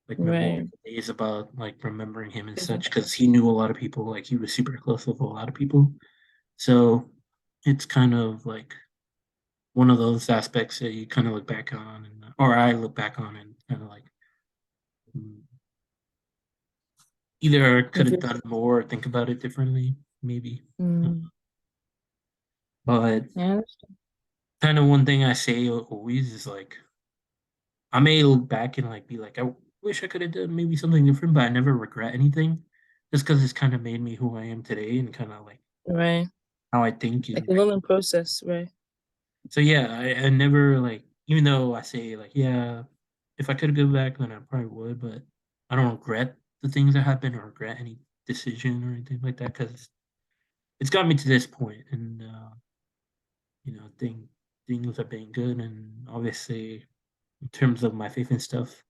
like memorial right. days about like remembering him and such because he knew a lot of people. Like he was super close with a lot of people. So it's kind of like one of those aspects that you kind of look back on, or I look back on and kind of like mm, either could If have you- done more or think about it differently, maybe. mm, But yeah. kind of one thing I say always is like, I may look back and like be like, I wish I could have done maybe something different, but I never regret anything just because it's kind of made me who I am today and kind of like Right. how I think. Like And a learning process, right? so, yeah, I never like, even though I say like, yeah, if I could go back, then I probably would, but I don't regret the things that happened or regret any decision or anything like that because it's got me to this point. And, things have been good. And obviously, in terms of my faith and stuff,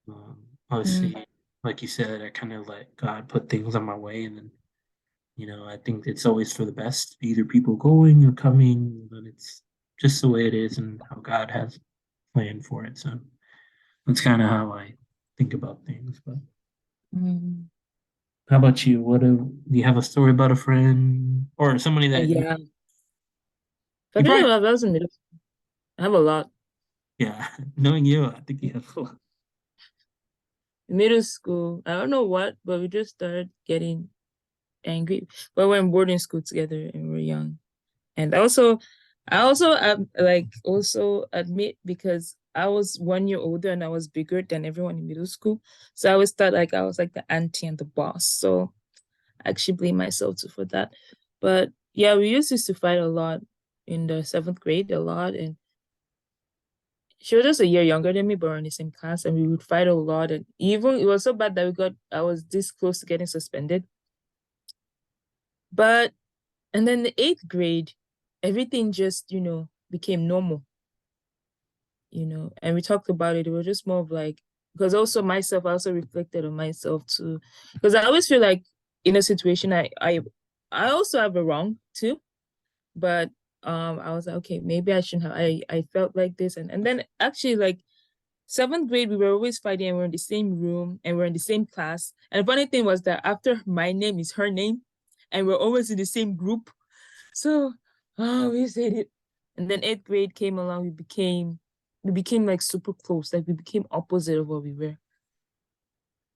Mm, obviously, like you said, I kind of let God put things on my way, and then I think it's always for the best. Either people going or coming, but it's just the way it is and how God has planned for it. So that's kind of how I think about things. But mm. how about you? Do you have a story about a friend or somebody that you Yeah. you But probably anyway, that was in middle. I have a lot. yeah knowing you, I think you have a lot. Middle school, I don't know what, but we just started getting angry. But we're in boarding school together and we're young. And I also like also admit because I was 1 year older and I was bigger than everyone in middle school. So I always thought like I was like the auntie and the boss. So I actually blame myself too for that. But yeah, we used to fight a lot in the seventh grade, a lot. And she was just a year younger than me, but we're in the same class and we would fight a lot. And even it was so bad that I was this close to getting suspended. But and then the eighth grade, everything just, became normal, and we talked about it. It was just more of like, because also myself, I also reflected on myself too. Because I always feel like in a situation I also have a wrong too. But I was like, okay, maybe I shouldn't have I felt like this. And then actually like seventh grade, we were always fighting and we're in the same room and we're in the same class. And the funny thing was that after my name is her name, and we're always in the same group. So, we said it. And then eighth grade came along, we became like super close. Like we became opposite of what we were.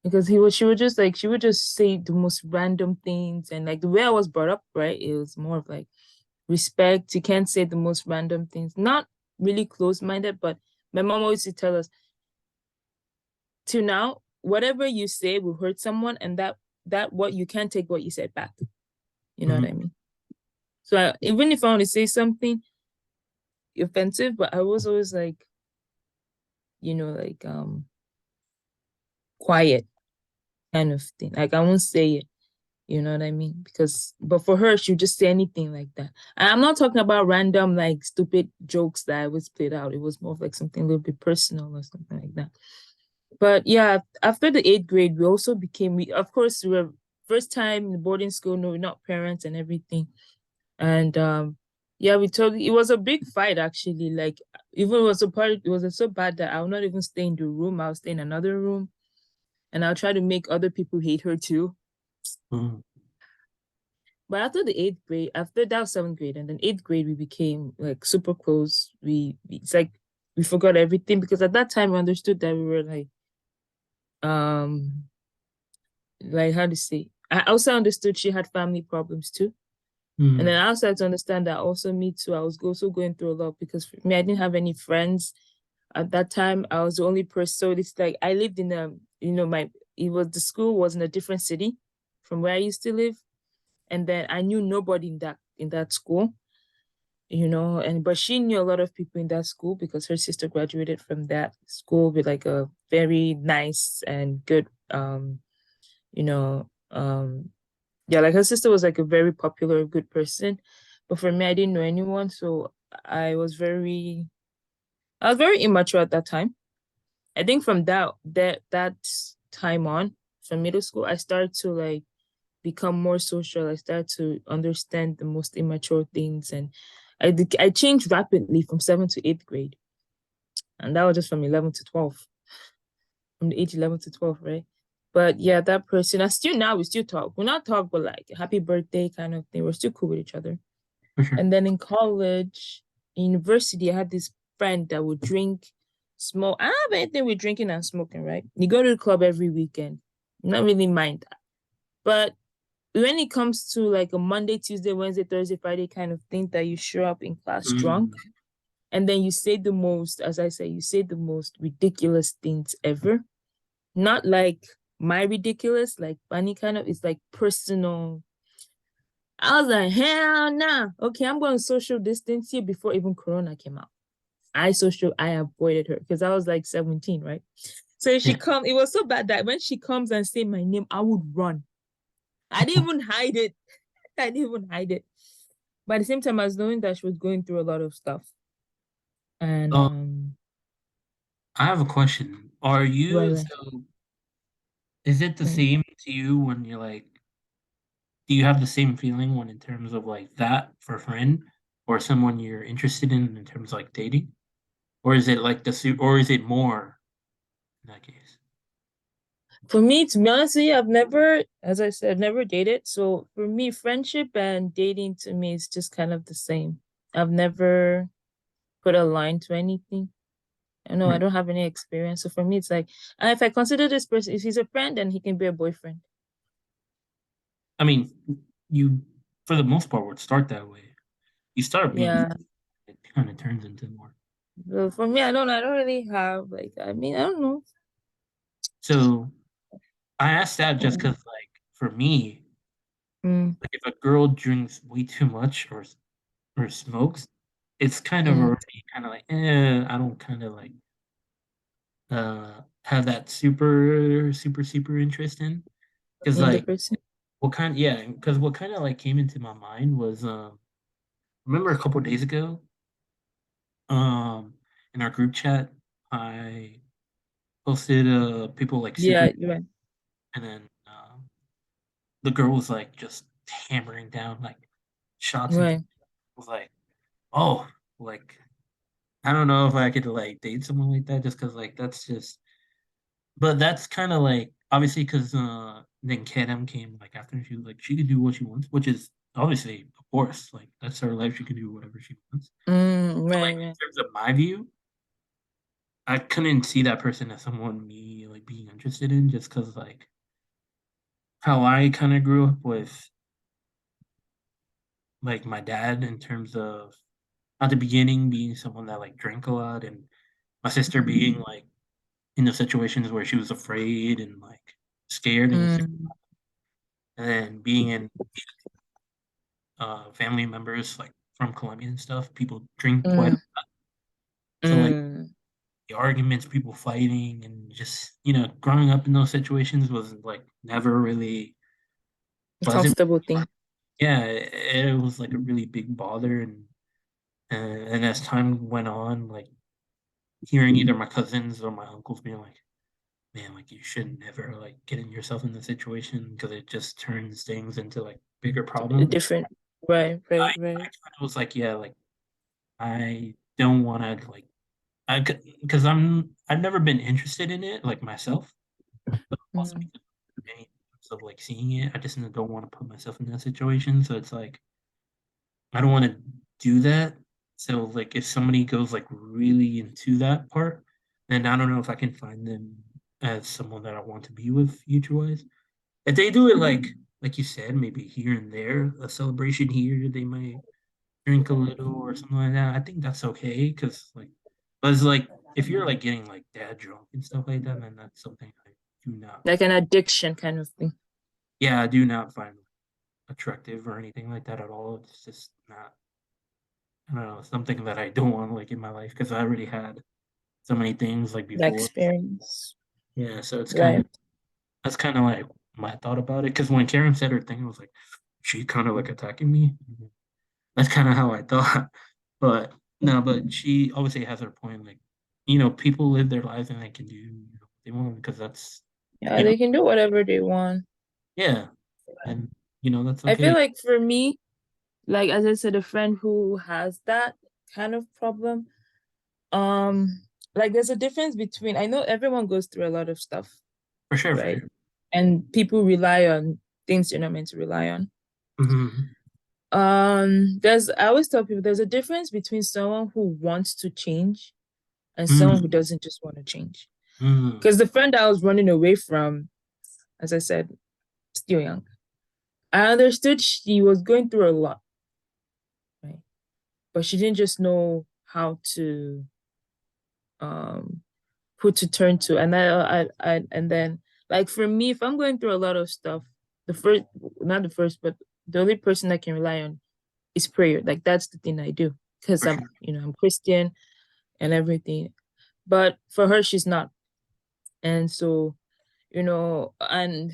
Because she would just say the most random things. And like the way I was brought up, right? It was more of like respect. You can't say the most random things. Not really close-minded, but my mom always used to tell us, to now, whatever you say will hurt someone, and that what you can't take what you said back. You know what I Mhm. mean? So even if I want to say something offensive, but I was always like, like quiet kind of thing. Like I won't say it. You know what I mean? But for her, she'll just say anything like that. And I'm not talking about random, like stupid jokes that I was played out. It was more of like something a little bit personal or something like that. But yeah, after the eighth grade, of course, we were first time in boarding school, no, we're not parents and everything. And yeah, it was a big fight actually. Like, even it was so bad that I would not even stay in the room, I'll stay in another room, and I'll try to make other people hate her too. Mhm. But after the eighth grade, after that was seventh grade, and then eighth grade, we became like super close. It's like we forgot everything, because at that time we understood that we were um like, how to say, I also understood she had family problems too. And then Mhm. I also had to understand that also me too, I was also going through a lot, because for me, I didn't have any friends at that time. I was the only person. So it's like I lived in the school was in a different city from where I used to live. And then I knew nobody in that school, but she knew a lot of people in that school, because her sister graduated from that school with like a very nice and good you know yeah, like her sister was like a very popular good person. But for me, I didn't know anyone, so I was very immature at that time. I think from that time on, from middle school, I started to like become more social. I started to understand the most immature things, and I changed rapidly from seventh to eighth grade, and that was just from 11 to 12, from the age 11 to 12, right? But yeah, that person, we still talk. We're not talk, but like happy birthday kind of thing. We're still cool with each other. For sure. And then in college, university, I had this friend that would drink, smoke. I don't have anything with drinking and smoking, right? You go to the club every weekend. Not really mind that. But when it comes to like a Monday, Tuesday, Wednesday, Thursday, Friday kind of thing, that you show up in class drunk, Mhm. and then you say the most, as I say, you say the most ridiculous things ever. Not like my ridiculous, like funny kind of, it's like personal. I was like, hell nah. Okay, I'm going to social distance here before even Corona came out. I avoided her because I was like 17, right? So if she Yeah. come, it was so bad that when she comes and say my name, I would run. I didn't even hide it. I didn't even hide it. But at the same time, I was knowing that she was going through a lot of stuff. And Oh, I have a question. Are you, well, so is it the mm, same to you when you're like, do you have the same feeling when in terms of like that for a friend or someone you're interested in terms of like dating? Or is it like or is it more in that case? for me, to be honest with you, I've never, as I said, never dated. So for me, friendship and dating to me is just kind of the same. I've never put a line to anything. I know I Right. don't have any experience. So for me, it's like, and if I consider this person, if he's a friend, then he can be a boyfriend. I mean, you, for the most part, would start that way. You start being, Yeah. it kind of turns into more. So for me, I don't really have like, I mean, I don't know. So I asked that just Mm, because, like, for me, mm, like, if a girl drinks way too much or smokes, it's kind of mm. already kind of like, I don't kind of like have that super interest in because In the like person. because what kind of like came into my mind was remember a couple days ago um in our group chat I posted people like super Yeah, you're right. and then the girl was like just hammering down like shots and Right. was like, oh, like I don't know if I could like date someone like that just because like that's just, but that's kind of like obviously because then KM came like after and she was like she could do what she wants, which is obviously of course like that's her life, she can do whatever she wants. But Right, like right. in terms of my view, I couldn't see that person as someone me like being interested in just because like how I kind of grew up with like my dad in terms of at the beginning being someone that like drank a lot, and my sister being like in the situations where she was afraid and like scared and Mm, and then being in family members like from Colombia and stuff, people drink quite. mm, So like mm. the arguments, people fighting, and just growing up in those situations was like never really pleasant. Comfortable thing. Yeah, it was like a really big bother, and as time went on, like hearing either my cousins or my uncles being like, "Man, like you should never like getting yourself in the situation because it just turns things into like bigger problems." Different. Right, right, I right. kind of was like, "Yeah, like I don't want to like I because I've never been interested in it like myself, but also Mm. because of any types of like seeing it, I just don't want to put myself in that situation. So it's like I don't want to do that. So like if somebody goes like really into that part, then I don't know if I can find them as someone that I want to be with future wise. If they do it like you said, maybe here and there, a celebration here, they might drink a little or something like that. I think that's okay because like, but it's like if you're like getting like dad drunk and stuff like that, then that's something I do not. Like an addiction kind of thing. Yeah, I do not find attractive or anything like that at all. It's just not. I don't know, something that I don't want like in my life because I already had so many things like The before. experience. Yeah, so it's kind Right. of that's kind of like my thought about it. Because when Karen said her thing, I was like, she kind of like attacking me. That's kind of how I thought. But no, but she obviously has her point. Like, people live their lives and they can do what they want because that's Yeah, you know, they can do whatever they want. yeah, and that's I feel okay. like for me, like as I said, a friend who has that kind of problem, like there's a difference between I know everyone goes through a lot of stuff, For sure, for right? sure. And people rely on things you're not meant to rely on. Hmm. There's I always tell people there's a difference between someone who wants to change and someone who Hmm. doesn't just want to change. Hmm. Because the friend I was running away from, as I said, still young, I understood she was going through a lot, right? But she didn't just know how to um who to turn to. And and then like for me, if I'm going through a lot of stuff, the first not the first, but the only person I can rely on is prayer. Like that's the thing I do. Because For sure. I'm Christian and everything. But for her, she's not. And so, and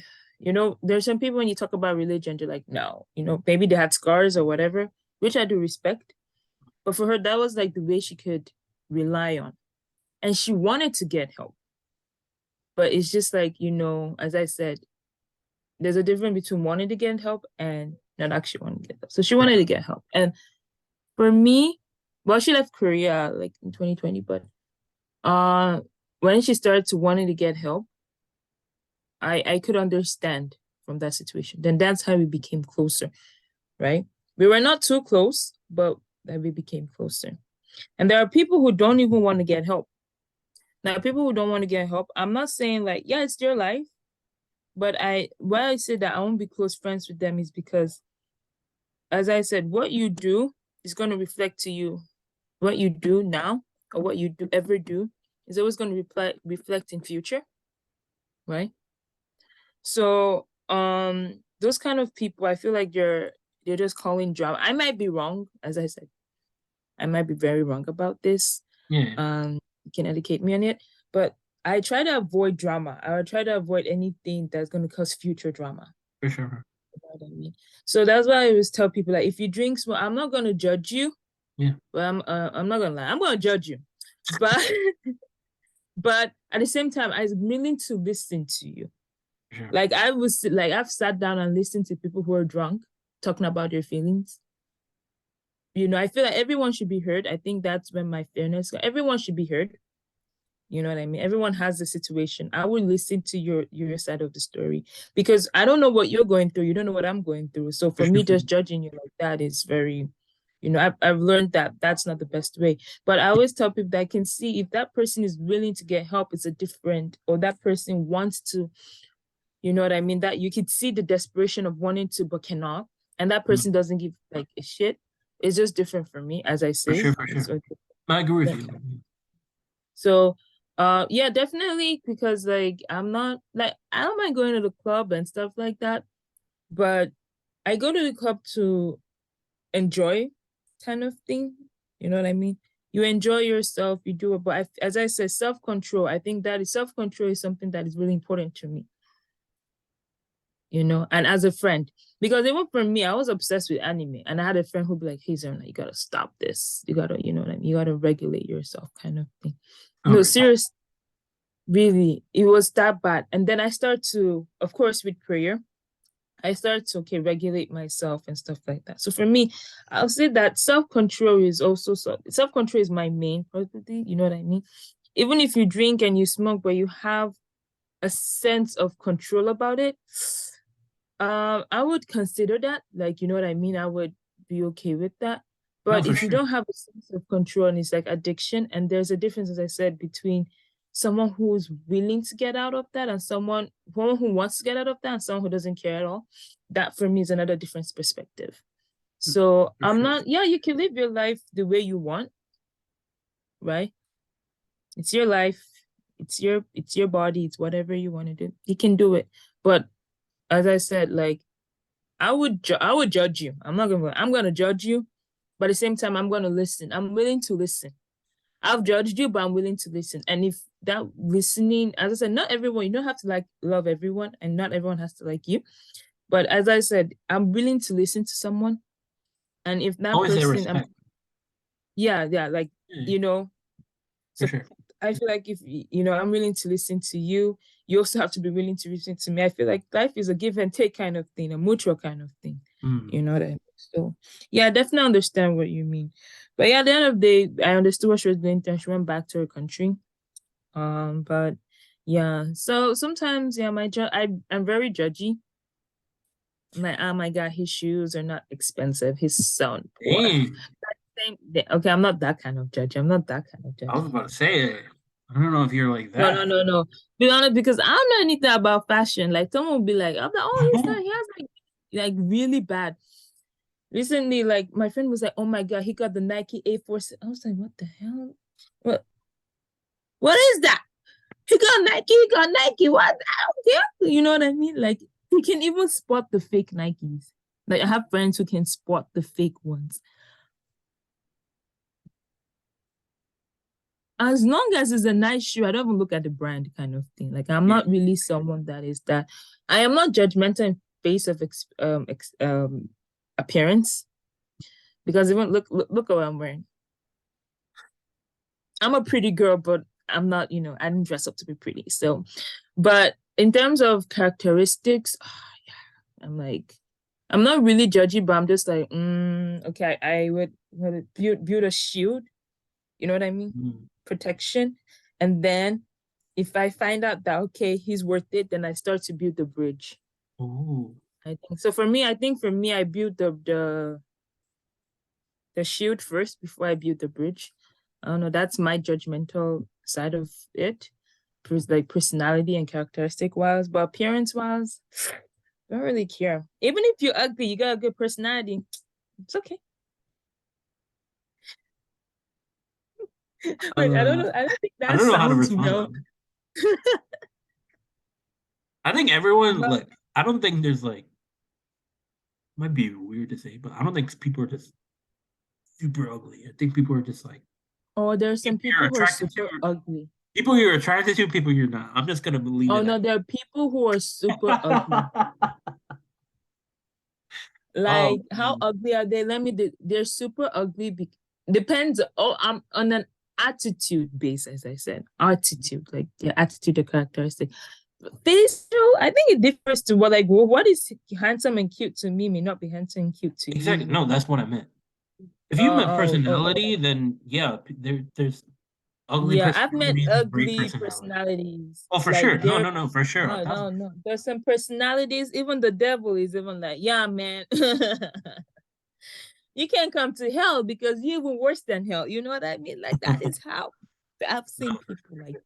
there's some people when you talk about religion, they're like, no, maybe they had scars or whatever, which I do respect. But for her, that was like the way she could rely on. And she wanted to get help. But it's just like, as I said, there's a difference between wanting to get help and not actually wanting to get help. So she For wanted sure. to get help. And for me, well, she left Korea like in 2020, but uh when she started to wanting to get help, I could understand from that situation. Then that's how we became closer, right? We were not too close, but that we became closer. And there are people who don't even want to get help. Now, people who don't want to get help, I'm not saying like, yeah, it's their life, but why I say that I won't be close friends with them is because, as I said, what you do is going to reflect to you. What you do now or what you do ever do is always going to reflect in future, right? So, those kind of people, I feel like they're just calling drama. I might be wrong, as I said. I might be very wrong about this. Yeah, You can educate me on it, but I try to avoid drama. I would try to avoid anything that's going to cause future drama. for sure. You know what I mean? So that's why I always tell people like, if you drink small, I'm not going to judge you, Yeah, but I'm not gonna lie, I'm gonna judge you, but but at the same time, I'm willing to listen to you. for sure. Like I've sat down and listened to people who are drunk talking about their feelings. I feel like everyone should be heard. I think that's when my fairness. Everyone should be heard. You know what I mean? Everyone has a situation. I will listen to your side of the story because I don't know what you're going through. You don't know what I'm going through. So For for sure. me, just judging you like that is very, I've learned that that's not the best way. But I always tell people that I can see if that person is willing to get help, it's a different, or that person wants to, you know what I mean? That you could see the desperation of wanting to but cannot. and that Mm, person doesn't give like a shit, it's just different for me, as I for say. sure, for It's sure. okay. I agree with Yeah. you. So, yeah, definitely, because like I'm not like, I don't mind going to the club and stuff like that, but I go to the club to enjoy, kind of thing. You know what I mean? You enjoy yourself, you do it, but as I said, self-control. I think that is self-control is something that is really important to me. And as a friend, because even for me, I was obsessed with anime, and I had a friend who'd be like, "Hey, Zerna, you gotta stop this. You gotta, you know what I mean? You gotta regulate yourself," kind of thing. All No, right. serious, really, it was that bad. And then I start to, of course, with prayer, I start to regulate myself and stuff like that. So for me, I'll say that self-control is also self-control is my main priority. You know what I mean? Even if you drink and you smoke, but you have a sense of control about it, I would consider that. Like, you know what I mean? I would be okay with that. No, But for if you sure. don't have a sense of control and it's like addiction, and there's a difference, as I said, between someone who's willing to get out of that and someone who wants to get out of that and someone who doesn't care at all, that for me is another different perspective. So For I'm sure. not, yeah, you can live your life the way you want, right? It's your life, it's your body, it's whatever you want to do. You can do it. But as I said, like I would judge you. I'm gonna judge you, but at the same time, I'm gonna listen. I'm willing to listen. I've judged you, but I'm willing to listen. And if that listening, as I said, not everyone, you don't have to like love everyone, and not everyone has to like you. But as I said, I'm willing to listen to someone. And if that Always that person, respect. yeah, like, Yeah, you know, for so sure. I feel like if I'm willing to listen to you, you also have to be willing to listen to me. I feel like life is a give and take kind of thing, a mutual kind of thing. Mm. You know what I mean? So yeah, I definitely understand what you mean. But yeah, at the end of the day, I understood what she was doing. Then she went back to her country. But yeah, so sometimes, yeah, I'm very judgy. I'm like, oh my God, his shoes are not expensive. His sound poor. Dang. Okay, I'm not that kind of judge. I'm not that kind of I was judge. about to say it. I don't know if you're like No, no, that. no, no. Be honest, because I don't know anything about fashion. Like someone will be like, I'm like, oh, he has like really bad. Recently, like my friend was like, oh my God, he got the Nike A Force. I was like, what the hell? What what is that? He got Nike. What? I don't care. You know what I mean? Like he can even spot the fake Nikes. Like I have friends who can spot the fake ones. As long as it's a nice shoe, I don't even look at the brand kind of thing. Like I'm Yeah. not really someone that is that. I am not judgmental in face of appearance, because even look at what I'm wearing. I'm a pretty girl, but I'm not. I didn't dress up to be pretty. So, but in terms of characteristics, yeah, I'm not really judgy, but I'm just like, okay, I would build a shield. You know what I mean? Mm. Protection. And then if I find out that, okay, he's worth it, then I start to build the bridge. Ooh. I think so. For me, I build the shield first before I build the bridge. I don't know. That's my judgmental side of it, like personality and characteristic wise, but appearance wise, don't really care. Even if you're ugly, you got a good personality. It's okay. Wait, I don't Uh, know. I don't think I that don't know how to sounds respond to well. that. I think everyone But like. I don't think there's like. Might be weird to say, but I don't think people are just super ugly. I think people are just like oh, there are some people you're people who are attracted to, super ugly. people you're attracted to, people you're not. I'm just gonna believe Oh it. no, there are people who are super ugly. Oh Like, how man. ugly are they? They're super ugly. Depends. Oh, I'm on an attitude base, as I said. Attitude, like their attitude, the characteristic. Facial, I think it differs to what is handsome and cute to me may not be handsome and cute to Exactly. you. No, that's what I meant. If you meant Oh. personality, then yeah, there's ugly Yeah, I've met personalities and great ugly personality. personalities. Oh, for sure. Like No, they're no, no, for sure. A no, thousand no, percent. no. There's some personalities, even the devil is even like, yeah, man. You can't come to hell because you're even worse than hell. You know what I mean? Like that is how I've seen people like that.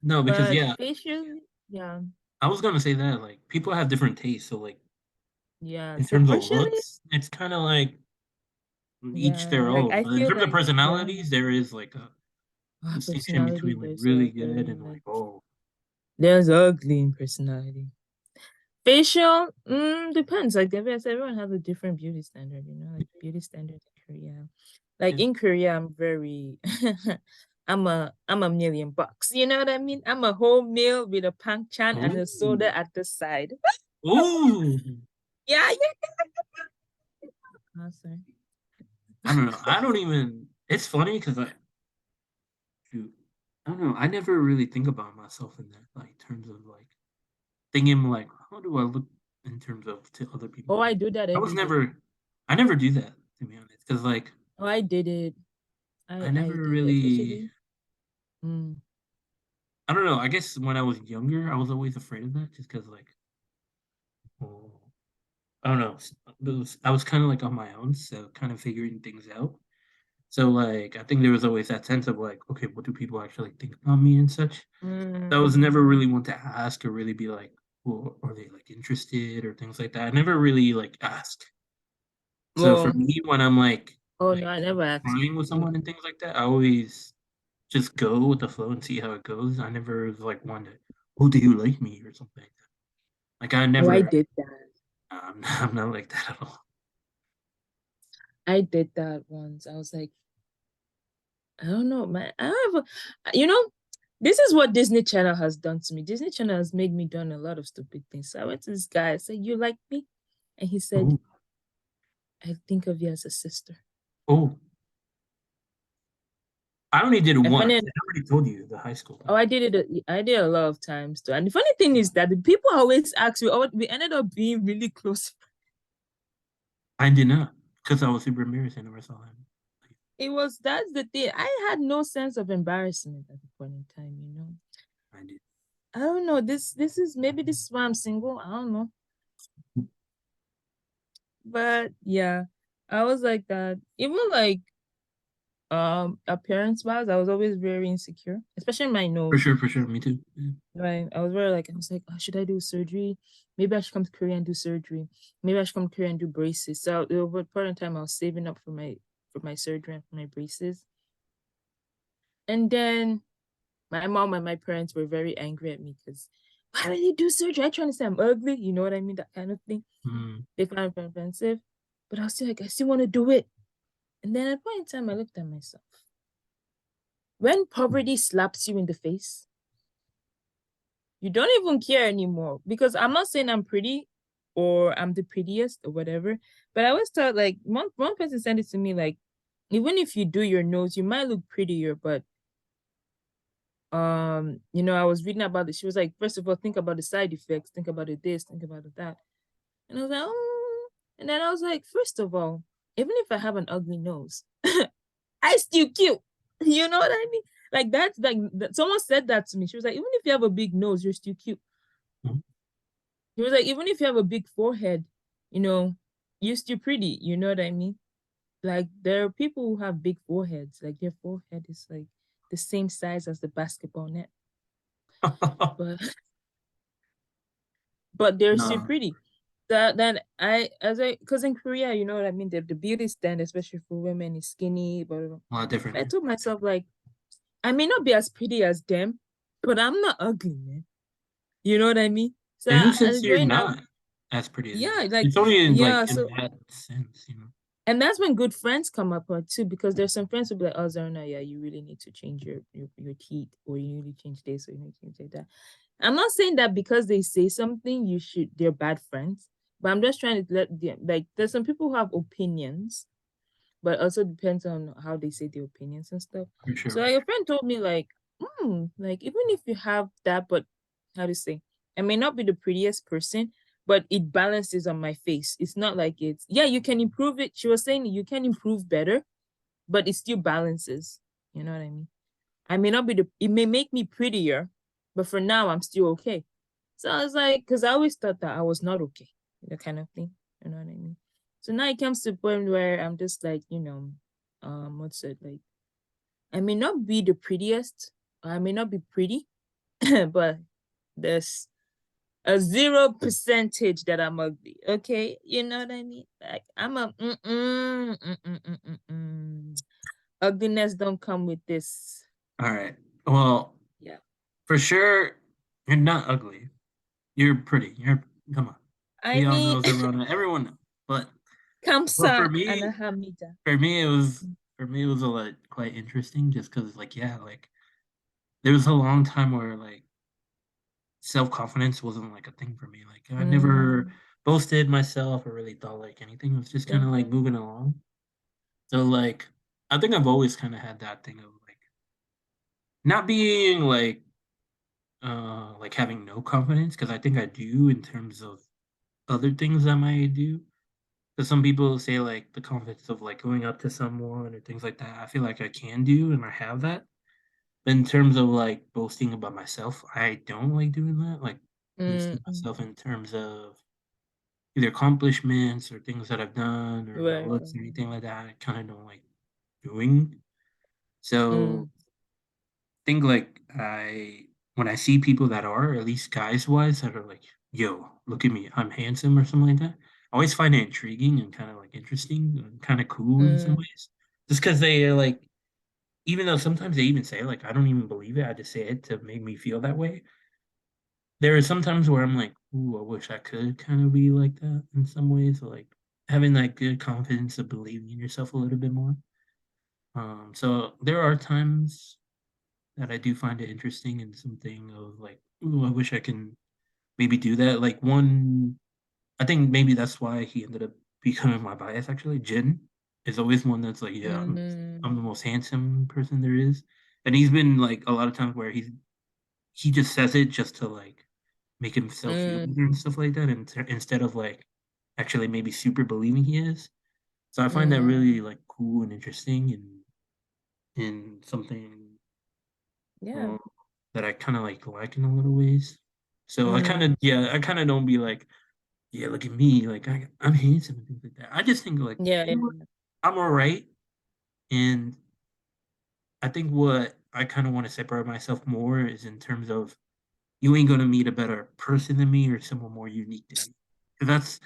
No, because But yeah, facially, yeah. I was gonna say that like people have different tastes. So like Yeah. In So terms of partially, looks, it's kind of like each yeah. their Like own. I But in feel terms of like, yeah, personalities, there is like a distinction personality between like really versus good very and like like oh, there's ugly in personality. Facial, depends. Like I said, everyone has a different beauty standard, like beauty standard in Korea. Like yeah. in Korea, I'm very I'm a million bucks. You know what I mean? I'm a whole meal with a panchan and a Ooh. soda at the side. Ooh. Yeah, yeah. Oh, sorry. I don't know. I don't even. It's funny because shoot, I don't know. I never really think about myself in that like terms of like thinking like how do I look in terms of to other Oh, people. I do that I was every day. never. I never do that to be honest because like Oh, I did it. I I never did it, really. especially. Mm. I don't know. I guess when I was younger, I was always afraid of that just because like oh, I don't know. I was kind of like on my own, so kind of figuring things out. So like I think there was always that sense of like, okay, what do people actually think about me and such? So I was never Mm. really one to ask or really be like, well, are they like interested or things like that? I never really like asked. So for Well, me, when I'm oh no, like I never asked. trying with someone and things like that, I always just go with the flow and see how it goes. I never was like one to, oh, do you like me or something like that. Like I Oh, I never, did that. I'm not like that at all. I did that once. I was like, I don't know, man. This is what Disney Channel has done to me. Disney Channel has made me done a lot of stupid things. So I went to this guy, I said, you like me? And he said, Oh, I think of you as a sister. oh, I only did it And once. funny, I already told you the high school oh, time. I did a lot of times too. And the funny thing is that the people always ask me, oh, we ended up being really close. I did not because I was super embarrassed. I never saw him. That's the thing. I had no sense of embarrassment at the point in time. I did. I don't know. This is why I'm single. I don't know. But yeah, I was like that. Even like appearance wise, I was always very insecure, especially my nose. For sure. Me too. Yeah. Right. I was like, oh, should I do surgery? Maybe I should come to Korea and do surgery. Maybe I should come to Korea and do braces. So over part of time I was saving up for my surgery and for my braces. And then my mom and my parents were very angry at me because why would you do surgery? I trying to say I'm ugly, you know what I mean? That kind of thing. Mm. They found it offensive. But I was still like, I still want to do it. And then at a point in time I looked at myself. When poverty slaps you in the face, you don't even care anymore. Because I'm not saying I'm pretty or I'm the prettiest or whatever, but I always thought like one person said it to me like, even if you do your nose, you might look prettier, but I was reading about it. She was like, first of all, think about the side effects, think about the this, think about the that. And I was like, and then I was like, first of all, even if I have an ugly nose, I still cute. You know what I mean? Like that's like someone said that to me. She was like, even if you have a big nose, you're still cute. Mm. She was like, even if you have a big forehead, you know, you're still pretty. You know what I mean? Like there are people who have big foreheads, like their forehead is like the same size as the basketball net, but they're still No, pretty. That then I as I because in Korea, you know what I mean, the beauty standard, especially for women, is skinny, but a lot different. I Yeah. told myself like I may not be as pretty as them, but I'm not ugly, man. You know what I mean? So And who says you're growing up, not as pretty as them? yeah, like It's only in yeah, like in so that sense, you know. and that's when good friends come up too, because there's some friends who be like, oh Zarna, yeah, you really need to change your teeth, or you need to change this, or you need to change that. I'm not saying that because they say something, they're bad friends. But I'm just trying to let them like there's some people who have opinions, but also depends on how they say their opinions and stuff. For sure, So for like, a sure. friend told me like even if you have that, but how to say, I may not be the prettiest person, but it balances on my face. It's not like yeah, you can improve it. She was saying you can improve better, but it still balances. You know what I mean? I may not be it may make me prettier, but for now I'm still okay. So I was like, because I always thought that I was not okay, that kind of thing. You know what I mean? So now it comes to a point where I'm just like, what's it like? I may not be the prettiest, I may not be pretty, but there's a 0% that I'm ugly. Okay, you know what I mean? Like I'm a ugliness don't come with this. All right. Well, Yeah. for sure, you're not ugly. You're pretty. You're come on. I We all mean, know Zerona. Everyone knows. But Kamsa and Hamida. for me it was a lot quite interesting just because like yeah like there was a long time where like self confidence wasn't like a thing for me. Like I never boasted myself or really thought like anything. It was just kind of like moving along. So like I think I've always kind of had that thing of like not being like having no confidence because I think I do in terms of other things I might do. Because some people say like the confidence of like going up to someone or things like that. I feel like I can do and I have that. But in terms of like boasting about myself, I don't like doing that. Like boosting myself in terms of either accomplishments or things that I've done or my Right. looks or anything like that. I kind of don't like doing. So think like when I see people that are, at least guys wise, that are like, yo, look at me, I'm handsome or something like that. I always find it intriguing and kind of like interesting and kind of cool in some ways. Just because they are like, even though sometimes they even say like, I don't even believe it, I just say it to make me feel that way. There are some times where I'm like, ooh, I wish I could kind of be like that in some ways, like having that good confidence of believing in yourself a little bit more. So there are times that I do find it interesting and something of like, ooh, I wish I can maybe do that. Like one, I think maybe that's why he ended up becoming my bias. Actually, Jin is always one that's like, yeah, I'm the most handsome person there is, and he's been like a lot of times where he just says it just to like make himself feel better and stuff like that, and instead of like actually maybe super believing he is. So I find that really like cool and interesting and in something Yeah. um, that I kind of like in a little ways. So I kind of don't be like, yeah, look at me, like I'm handsome and things like that. I just think like, Yeah. you know what? I'm all right, and I think what I kind of want to separate myself more is in terms of you ain't gonna meet a better person than me or someone more unique than me. 'Cause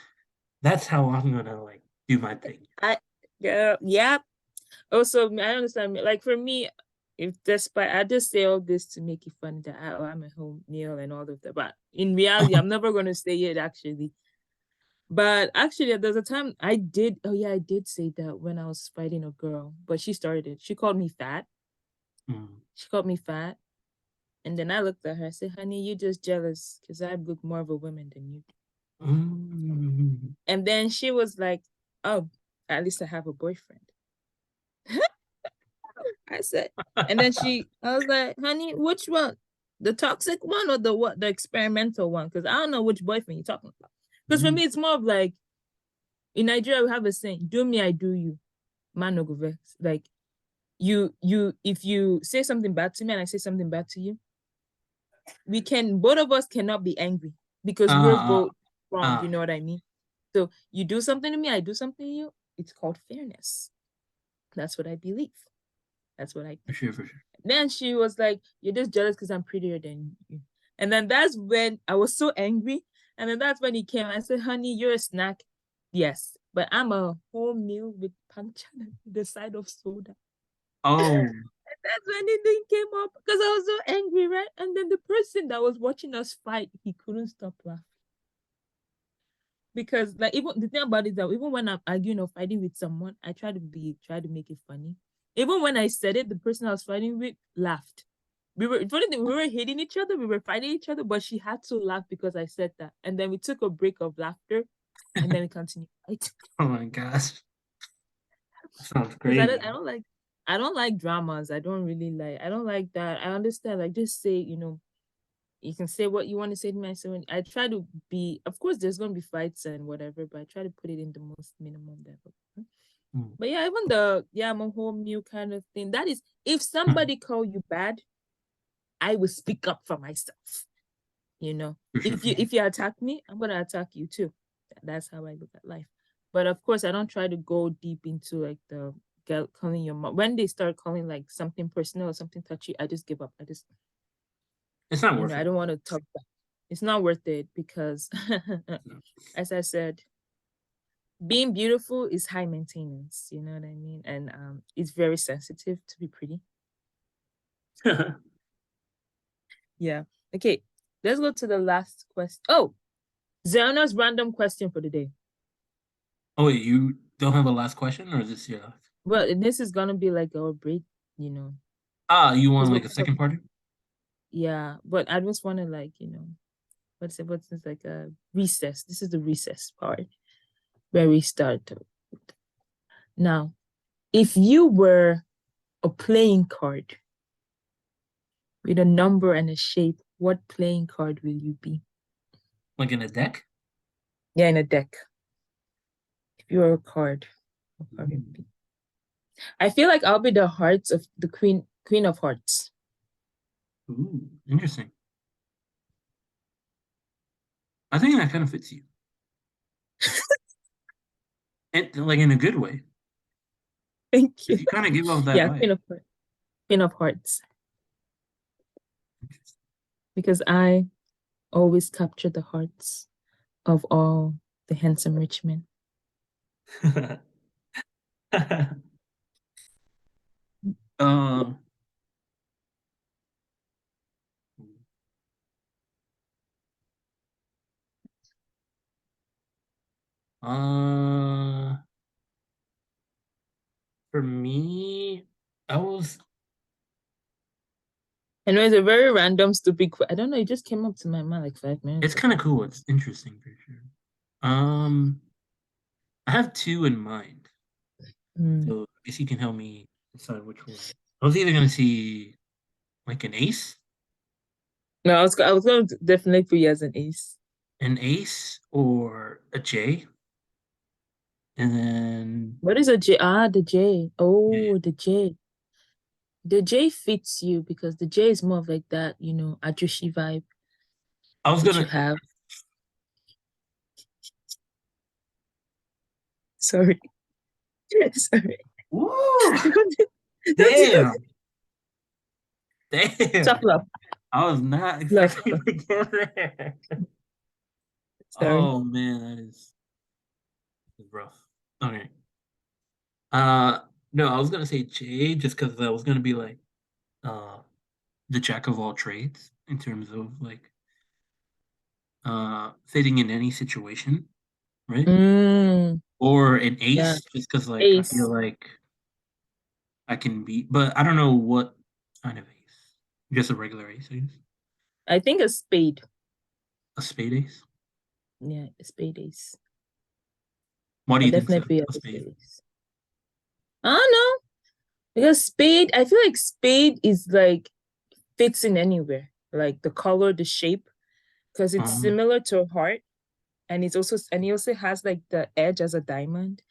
that's how I'm gonna like do my thing. I yeah. Also, I understand. Like for me, if despite I just say all this to make it funny that I'm a home meal and all of that, but in reality, I'm never gonna say it actually. But actually, there's a time I did. Oh yeah, I did say that when I was fighting a girl, but she started it. She called me fat. Mm. She called me fat, and then I looked at her. I said, "Honey, you just jealous because I look more of a woman than you." Mm. And then she was like, "Oh, at least I have a boyfriend." I said, and then I was like, honey, which one? The toxic one or the what? The experimental one? Because I don't know which boyfriend you're talking about. Because for Mm. me, it's more of like in Nigeria, we have a saying, do me, I do you. Man no go vex. Like if you say something bad to me and I say something bad to you, both of us cannot be angry because we're Uh, both wrong. You know what I mean? So you do something to me, I do something to you. It's called fairness. That's what I believe. That's what I for think. sure, for sure. Then she was like, you're just jealous because I'm prettier than you. And then that's when I was so angry. And then that's when he came. I said, honey, you're a snack. Yes, but I'm a whole meal with panchan and the side of soda. Oh, And that's when the thing came up because I was so angry, right? And then the person that was watching us fight, he couldn't stop laughing. Because like even the thing about it is that even when I'm arguing or fighting with someone, I try to make it funny. Even when I said it, the person I was fighting with laughed. We were hating each other, we were fighting each other, but she had to laugh because I said that. And then we took a break of laughter and then we continued fighting. oh my gosh, that sounds Because crazy. I don't like dramas. I don't like that. I understand, like just say, you can say what you want to say to me. I try to be, of course, there's going to be fights and whatever, but I try to put it in the most minimum level. Mm. But yeah, even I'm a home meal kind of thing. That is, if somebody call you bad, I will speak up for myself. For sure, for sure. If you attack me, I'm gonna attack you too. That's how I look at life. But of course, I don't try to go deep into like the girl calling your mom. When they start calling like something personal or something touchy, I just give up. I just It's not worth I it. don't want to talk back. It's not worth it because, as I said, being beautiful is high maintenance. You know what I mean? And it's very sensitive to be pretty. Yeah. Okay. Let's go to the last question. Oh, Zerona's random question for the day. Oh wait, you don't have a last question, or is this your last? Well, this is gonna be like our break, you know. You want 'Cause like a second party? yeah, but I just want to like, what's it like a recess. This is the recess part where we start. Now, if you were a playing card with a number and a shape, what playing card will you be? Like in a deck? Yeah, in a deck. If you're a card, what card will you be? I feel like I'll be the hearts of the queen of hearts. Ooh, interesting. I think that kind of fits you. And like in a good way. Thank you. You kind of give off that Yeah, vibe. queen of hearts. Because I always capture the hearts of all the handsome rich men. um uh for me, I was I know it's a very random, stupid. I don't know. It just came up to my mind like 5 minutes it's ago. kind of cool. It's interesting for sure. I have two in mind. So I guess you can help me decide which one. I was either gonna see like an ace, No, I was going to definitely put you as an ace. or a J, and then What is a J? Ah, the J. yeah, Oh, the J. The J fits you because the J is more of like that, Ajushi vibe, I was which you gonna. have. Sorry. Sorry. Woo! Don't Damn! Damn! tough love. I was not Love. expecting to get there. Sorry. Oh man, that is rough. Okay. No, I was gonna say J just because I was gonna be like, uh, the jack of all trades in terms of like, fitting in any situation, right? Mm, Or an yeah. ace, just because like I feel Ace. like I can be, but I don't know what kind of ace. Just a regular ace, I guess. I think a spade. A spade ace. Yeah, a spade ace. Why do I'll you think so? definitely put A a spade. spade ace. I don't know. Because spade, I feel like spade is like fits in anywhere. Like the color, the shape, because it's Um, similar to a heart. And he also has like the edge as a diamond.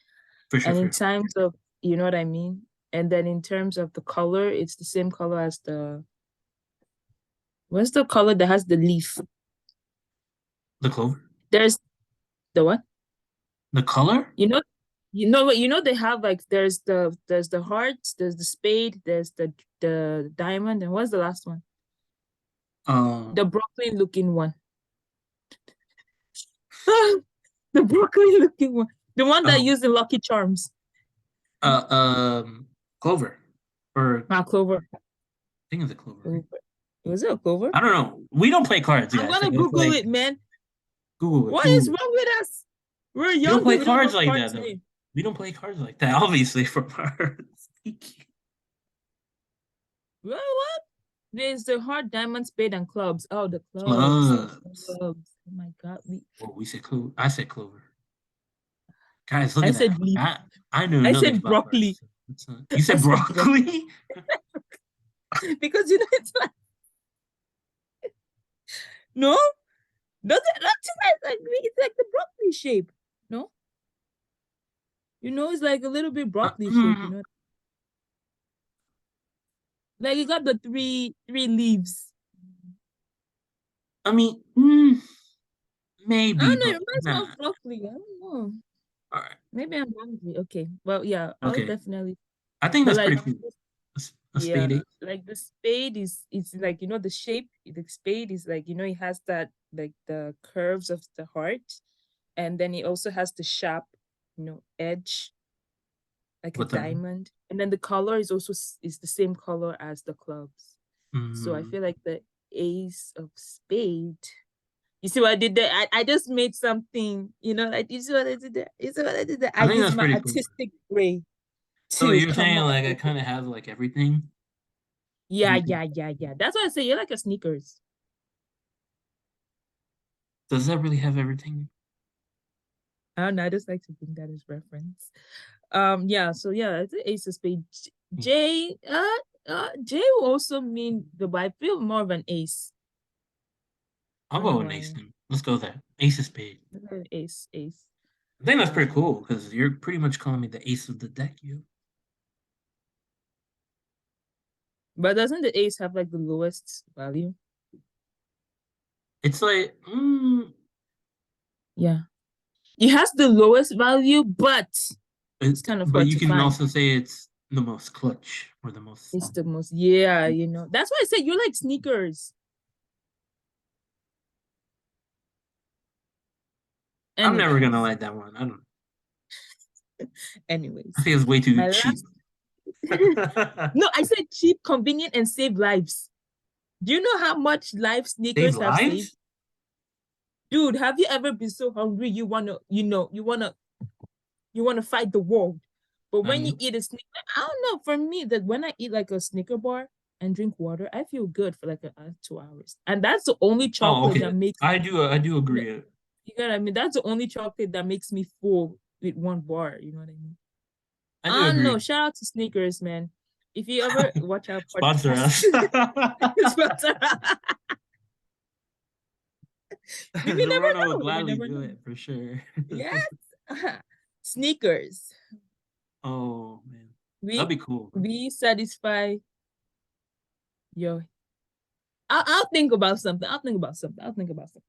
for sure, And for in sure. terms of, you know what I mean? And then in terms of the color, it's the same color as what's the color that has the leaf? The clover. There's the what? The color. They have like there's the hearts, there's the spade, there's the diamond, and what's the last one? Um. The broccoli looking one. The broccoli looking one. The one that Um. used in Lucky Charms. Uh. Clover. Or I Clover. think it's a clover. Right? Clover. Was it a clover? I don't know. We don't play cards, I'm guys. So gonna it's Google like it, man. Google it. What is Google it. wrong with us? We're We don't young, play but we don't know cards like that cards though. name. We don't play cards like that. Obviously, from our speaking. What? There's the heart, diamond, spade, and clubs. Oh, the clubs. Clubs. Clubs. Oh my god. Well, we said clover. I said clover. Guys, look I at that. said leaf. I know I nothing said about broccoli. cards. You I said said broccoli? because it's like no, doesn't like it's like the broccoli shape. No, it's like a little bit broccoli shape. Like you got the three leaves. I mean, I maybe, don't know. It but reminds me nah. of broccoli. I don't know. All right. Maybe I'm hungry. Okay. Well, yeah, I'll Okay. definitely. I think But that's pretty like, cool. A yeah, spade ace. like the spade is it's like the shape. The spade is like it has that like the curves of the heart, and then it also has the sharp, edge like a What the? diamond, and then the color is also is the same color as the clubs. So I Mm, feel like the ace of spade. You see what I did there? I just made something, like you see what I did there? You see what I did there? I I think used that's my pretty cool. artistic brain So to you're come saying up like with it it. kind of has like everything? Yeah, Everything. yeah, yeah, yeah. That's why I say you're like a sneakers. Does that really have everything? I don't know. I just like to bring that as reference. Yeah. So yeah, it's an ace of spade. J. J will also mean the. But I feel more of an ace. I I'll don't know go with ace why. then. Let's go there. Ace of spade. Ace, ace. I think that's pretty Um, cool because you're pretty much calling me the ace of the deck, you. but doesn't the ace have like the lowest value? It's like, Yeah. It has the lowest value, but it's kind of but hard you to can find. also say it's the most clutch or the most. It's the most, yeah, That's why I said you like sneakers. I'm never gonna Anyways, like that one. I don't. I anyways. think it's way too My cheap. last no, I said cheap, convenient, and save lives. Do you know how much life Save sneakers have saved? lives? Dude, have you ever been so hungry you wanna fight the world? But I when you mean, eat a sneaker, I don't know. For me, that when I eat like a Snicker bar and drink water, I feel good for like 2 hours. And that's the only oh, chocolate okay. that makes I do you agree. get what I mean? That's the only chocolate that makes me full with one bar. You know what I mean? I do I don't know. agree. Shout out to Sneakers, man. If you ever watch our Sponsor podcast, us. you never Zorona will know. You gladly never do know. it for sure. Yes. Sneakers. Oh man, that'd We be cool. we satisfy your. I'll think about something. I'll think about something. I'll think about something.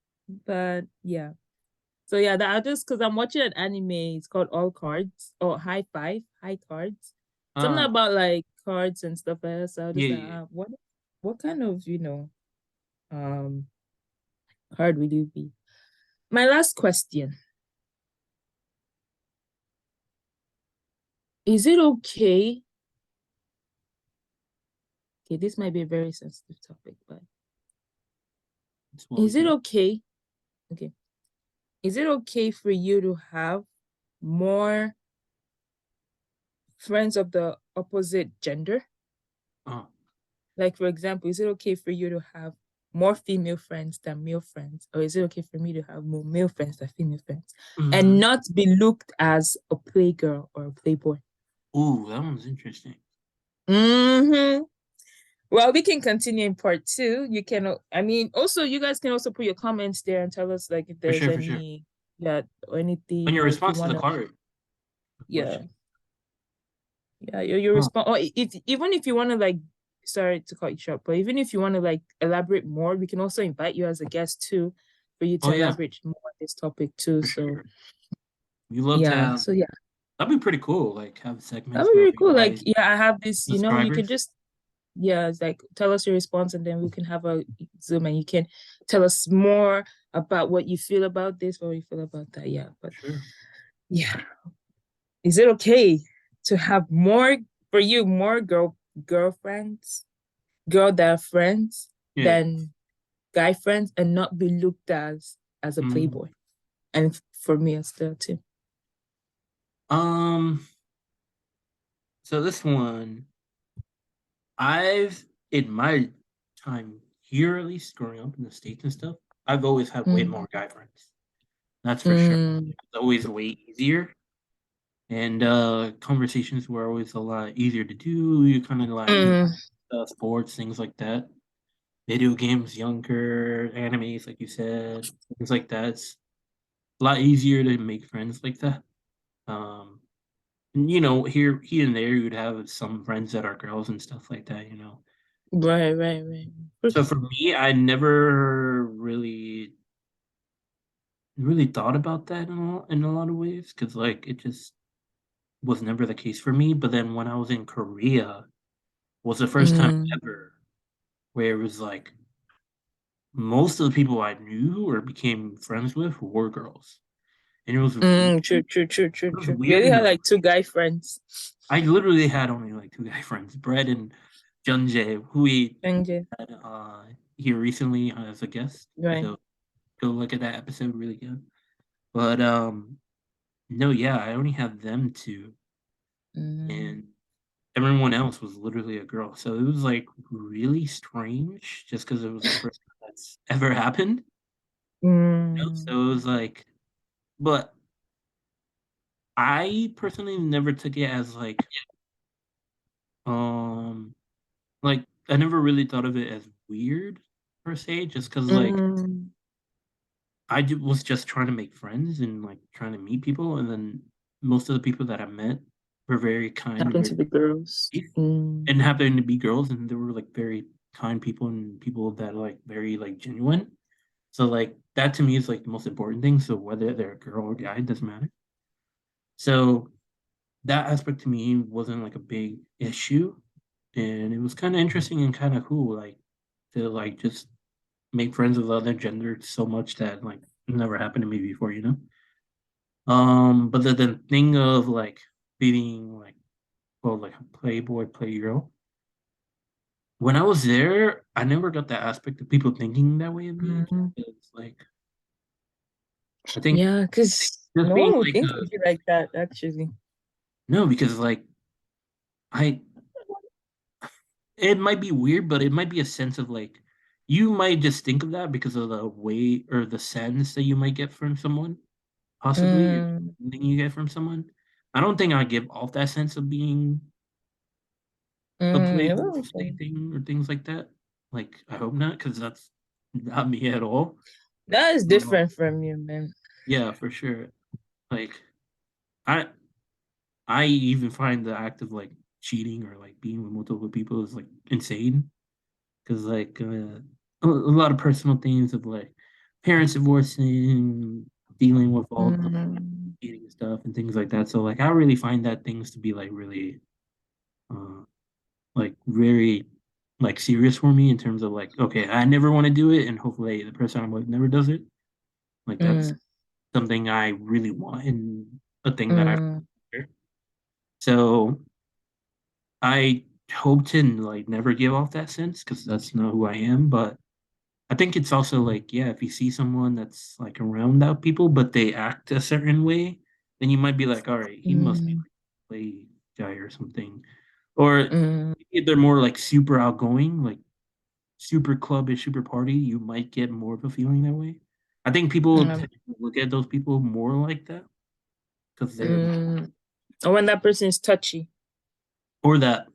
But yeah. So yeah, that I just because I'm watching an anime. It's called All Cards or High Five, High Cards. Something Uh, about like cards and stuff like that. So I yeah, just like, yeah. what kind of card will you be? My last question: Is it okay? Okay, this might be a very sensitive topic, but That's what we is it do. okay? Okay, is it okay for you to have more friends of the opposite gender? Oh, Like, for example, is it okay for you to have more female friends than male friends? Or is it okay for me to have more male friends than female friends? And mm, not be looked as a playgirl or a playboy? ooh, that one's interesting. Mm-hmm. Well, we can continue in part two. You can, I mean, also, you guys can also put your comments there and tell us, like, if For there's sure, for sure. any, yeah, or On anything, your or if you response to want the to, card yeah, question. yeah, your Oh, response, or if even if you want to, like, sorry to cut you short, but even if you want to like elaborate more, we can also invite you as a guest too, for you oh to yeah, elaborate more on this topic too. for So sure. We love to yeah, have. so yeah, That'd be pretty cool. Like have that segments would be where really we cool. Like, invite yeah, I have this, you could subscribers. just, yeah, it's like tell us your response and then we can have a Zoom and you can tell us more about what you feel about this, what you feel about that. Yeah, but Sure. yeah, is it okay to have more for you more girlfriends, girl that are friends Yeah. than guy friends and not be looked as a Mm. playboy? And for me as well too. Um. So this one, I've in my time here, at least growing up in the States and stuff, I've always had way Mm, more guy friends. That's for sure. mm, It's always way easier. And conversations were always a lot easier to do. You kind of like mm, sports, things like that. Video games, younger animes, like you said, things like that. It's a lot easier to make friends like that. Um, and, here and there, you'd have some friends that are girls and stuff like that. right, right, right. So for me, I never really thought about that in a lot of ways because like it just was never the case for me. But then when I was in Korea, was the first time Mm, ever where it was like most of the people I knew or became friends with were girls, and it was weird. True, true, true, true, It was true. You weird only in had a like two guy friends. I literally had only like two guy friends, Brett and Junjae, who we Sanjay, had here recently as a guest. right. So go look at that episode, really good. But no, yeah, I only had them two, Mm, and everyone else was literally a girl. So it was like really strange, just because it was the first time that's ever happened. mm, So it was like, but I personally never took it as um like I never really thought of it as weird per se, just because mm. was just trying to make friends and like trying to meet people, and then most of the people that I met were very kind and Happened to very the girls. nice, Mm, and happened to be girls, and they were like very kind people and people that like very like genuine. So like that to me is like the most important thing. So whether they're a girl or guy, it doesn't matter. So that aspect to me wasn't like a big issue, and it was kind of interesting and kind of cool, like to like just make friends with other gender so much that like never happened to me before, you know. But the thing of like being like well like a playboy playgirl. When I was there, I never got that aspect of people thinking that way of me. mm. It's like I think Yeah, because just no being one would like think a of you like that, actually. no, because like I it might be weird, but it might be a sense of like you might just think of that because of the way or the sense that you might get from someone, possibly or Mm, something you get from someone. I don't think I give off that sense of being a yeah, playboy that makes sense. thing or things like that. Like I hope not, because that's not me at all. That is Uh, different from you, man. yeah, for sure. Like I I even find the act of like cheating or like being with multiple people is like insane because like a lot of personal things of like parents divorcing, dealing with all the Mm, cheating stuff and things like that. So like I really find that things to be like really uh like very like serious for me in terms of like okay, I never want to do it, and hopefully the person I'm with never does it. Like that's mm, something I really want and a thing that I mm, so I hope to like never give off that sense because that's not who I am. But I think it's also like, yeah, if you see someone that's like around that people, but they act a certain way, then you might be like, all right, he must be mm, like a play guy or something. Or mm, if they're more like super outgoing, like super clubbish, super party, you might get more of a feeling that way. I think people mm, tend to look at those people more like that because they're mm. Or when that person is touchy. or that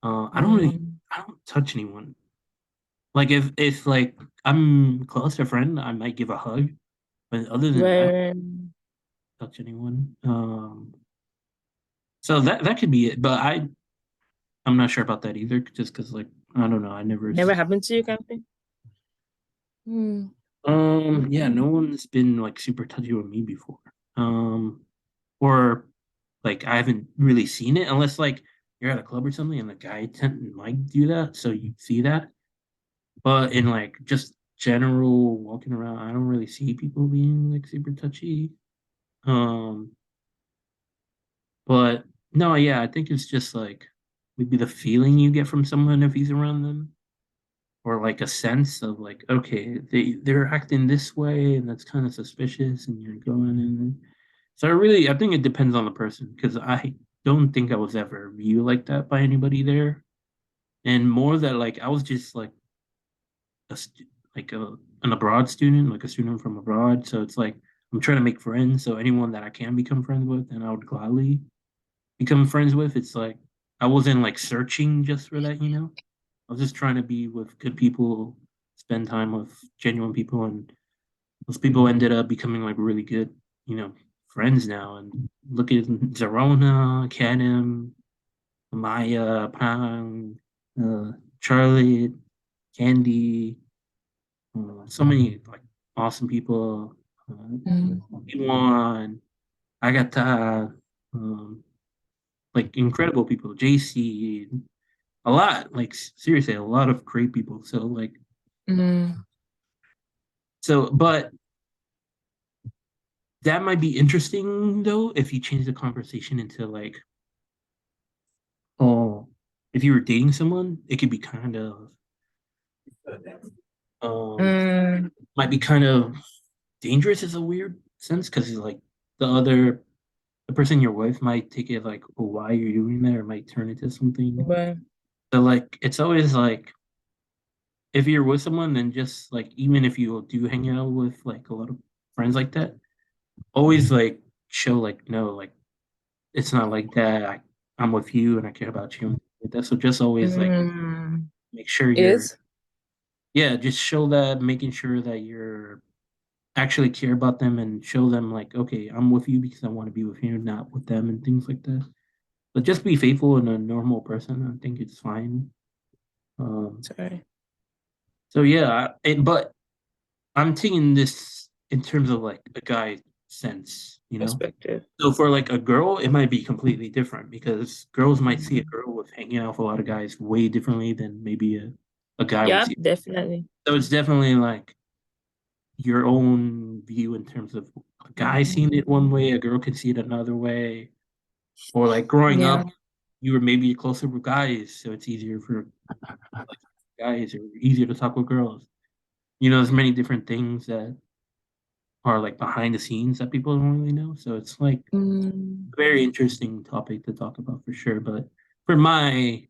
Mm, I don't touch anyone. Like if like I'm close to a friend, I might give a hug, but other than that, where, touch anyone. So that could be it, but I'm not sure about that either, just because like I don't know, I never. never happened to you, kind of thing? Mm, Yeah, okay. no one's been like super touchy with me before. Or like I haven't really seen it unless like you're at a club or something and the guy might do that, so you see that. But in like just general walking around, I don't really see people being like super touchy. Um, but no, yeah, I think it's just like maybe the feeling you get from someone if he's around them, or like a sense of like, okay, they're acting this way, and that's kind of suspicious, and you're going in. So I think it depends on the person because I don't think I was ever viewed like that by anybody there, and more that like I was just like a like an abroad student, like a student from abroad. So it's like I'm trying to make friends. So anyone that I can become friends with, and I would gladly become friends with. It's like I wasn't like searching just for that, you know. I was just trying to be with good people, spend time with genuine people, and those people ended up becoming like really good, you know, friends now. And look at Zarona, Kanem, Maya, Pang, Charlotte, Candy, so many like awesome people. Mm, Iwan, Agatha, um, like incredible people. JC, a lot, like seriously, a lot of great people. So like mm. So, but that might be interesting though if you change the conversation into like, oh, if you were dating someone, it could be kind of um Mm, might be kind of dangerous is a weird sense because like the person you're with might take it like, oh, why you're doing that, or might turn into something. but So like it's always like if you're with someone, then just like even if you do hang out with like a lot of friends like that, always like show like no, like it's not like that. I'm with you and I care about you. Like that. So just always like mm, make sure you're is yeah, just show that making sure that you're actually care about them and show them like, okay, I'm with you because I want to be with you, not with them and things like that. But just be faithful and a normal person. I think it's fine. Um, sorry so yeah, but I'm taking this in terms of like a guy sense, you know? perspective. So for like a girl, it might be completely different because girls might see a Mhm. girl with hanging out with a lot of guys way differently than maybe a guy would Yeah, see. definitely. So it's definitely like your own view in terms of a guy seeing it one way, a girl can see it another way. Or like growing Yeah. up, you were maybe closer with guys, so it's easier for like, guys or easier to talk with girls. You know, there's many different things that are like behind the scenes that people don't really know. So it's like Mm, a very interesting topic to talk about for sure. But for my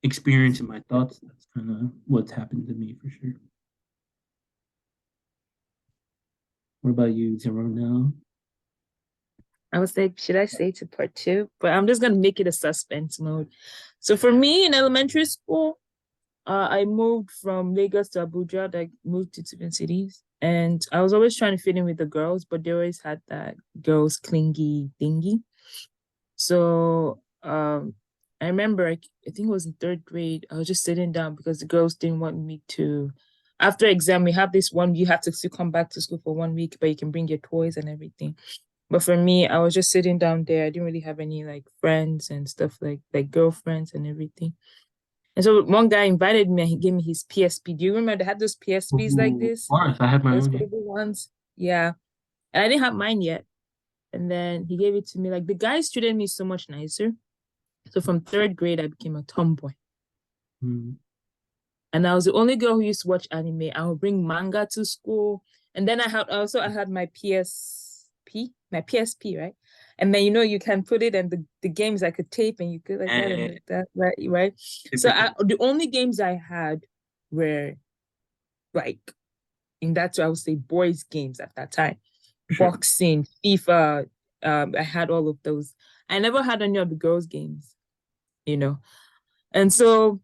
experience and my thoughts, that's kind of what's happened to me for sure. What about you, Zero now? I was like, should I say to part two? But I'm just gonna make it a suspense mode. So for me in elementary school, I moved from Lagos to Abuja, like moved to different cities. And I was always trying to fit in with the girls, but they always had that girls clingy thingy. So I remember I think it was in third grade, I was just sitting down because the girls didn't want me to after exam, we have this one you have to still come back to school for 1 week, but you can bring your toys and everything. But for me, I was just sitting down there. I didn't really have any like friends and stuff like girlfriends and everything. And so one guy invited me and he gave me his PSP. Do you remember they had those PSPs like Ooh, of this? course, I have my Those own. Yeah. baby ones? Yeah. And I didn't have mine yet. And then he gave it to me. Like the guys treated me so much nicer. So from third grade, I became a tomboy. Mm. And I was the only girl who used to watch anime. I would bring manga to school. And then I had my PSP, right? And then you can put it and the games like a tape and you could like that and Eh, like that, right? So typical. the only games I had were like in that I would say boys games at that time. Sure. Boxing, FIFA, I had all of those. I never had any of the girls' games, you know. And so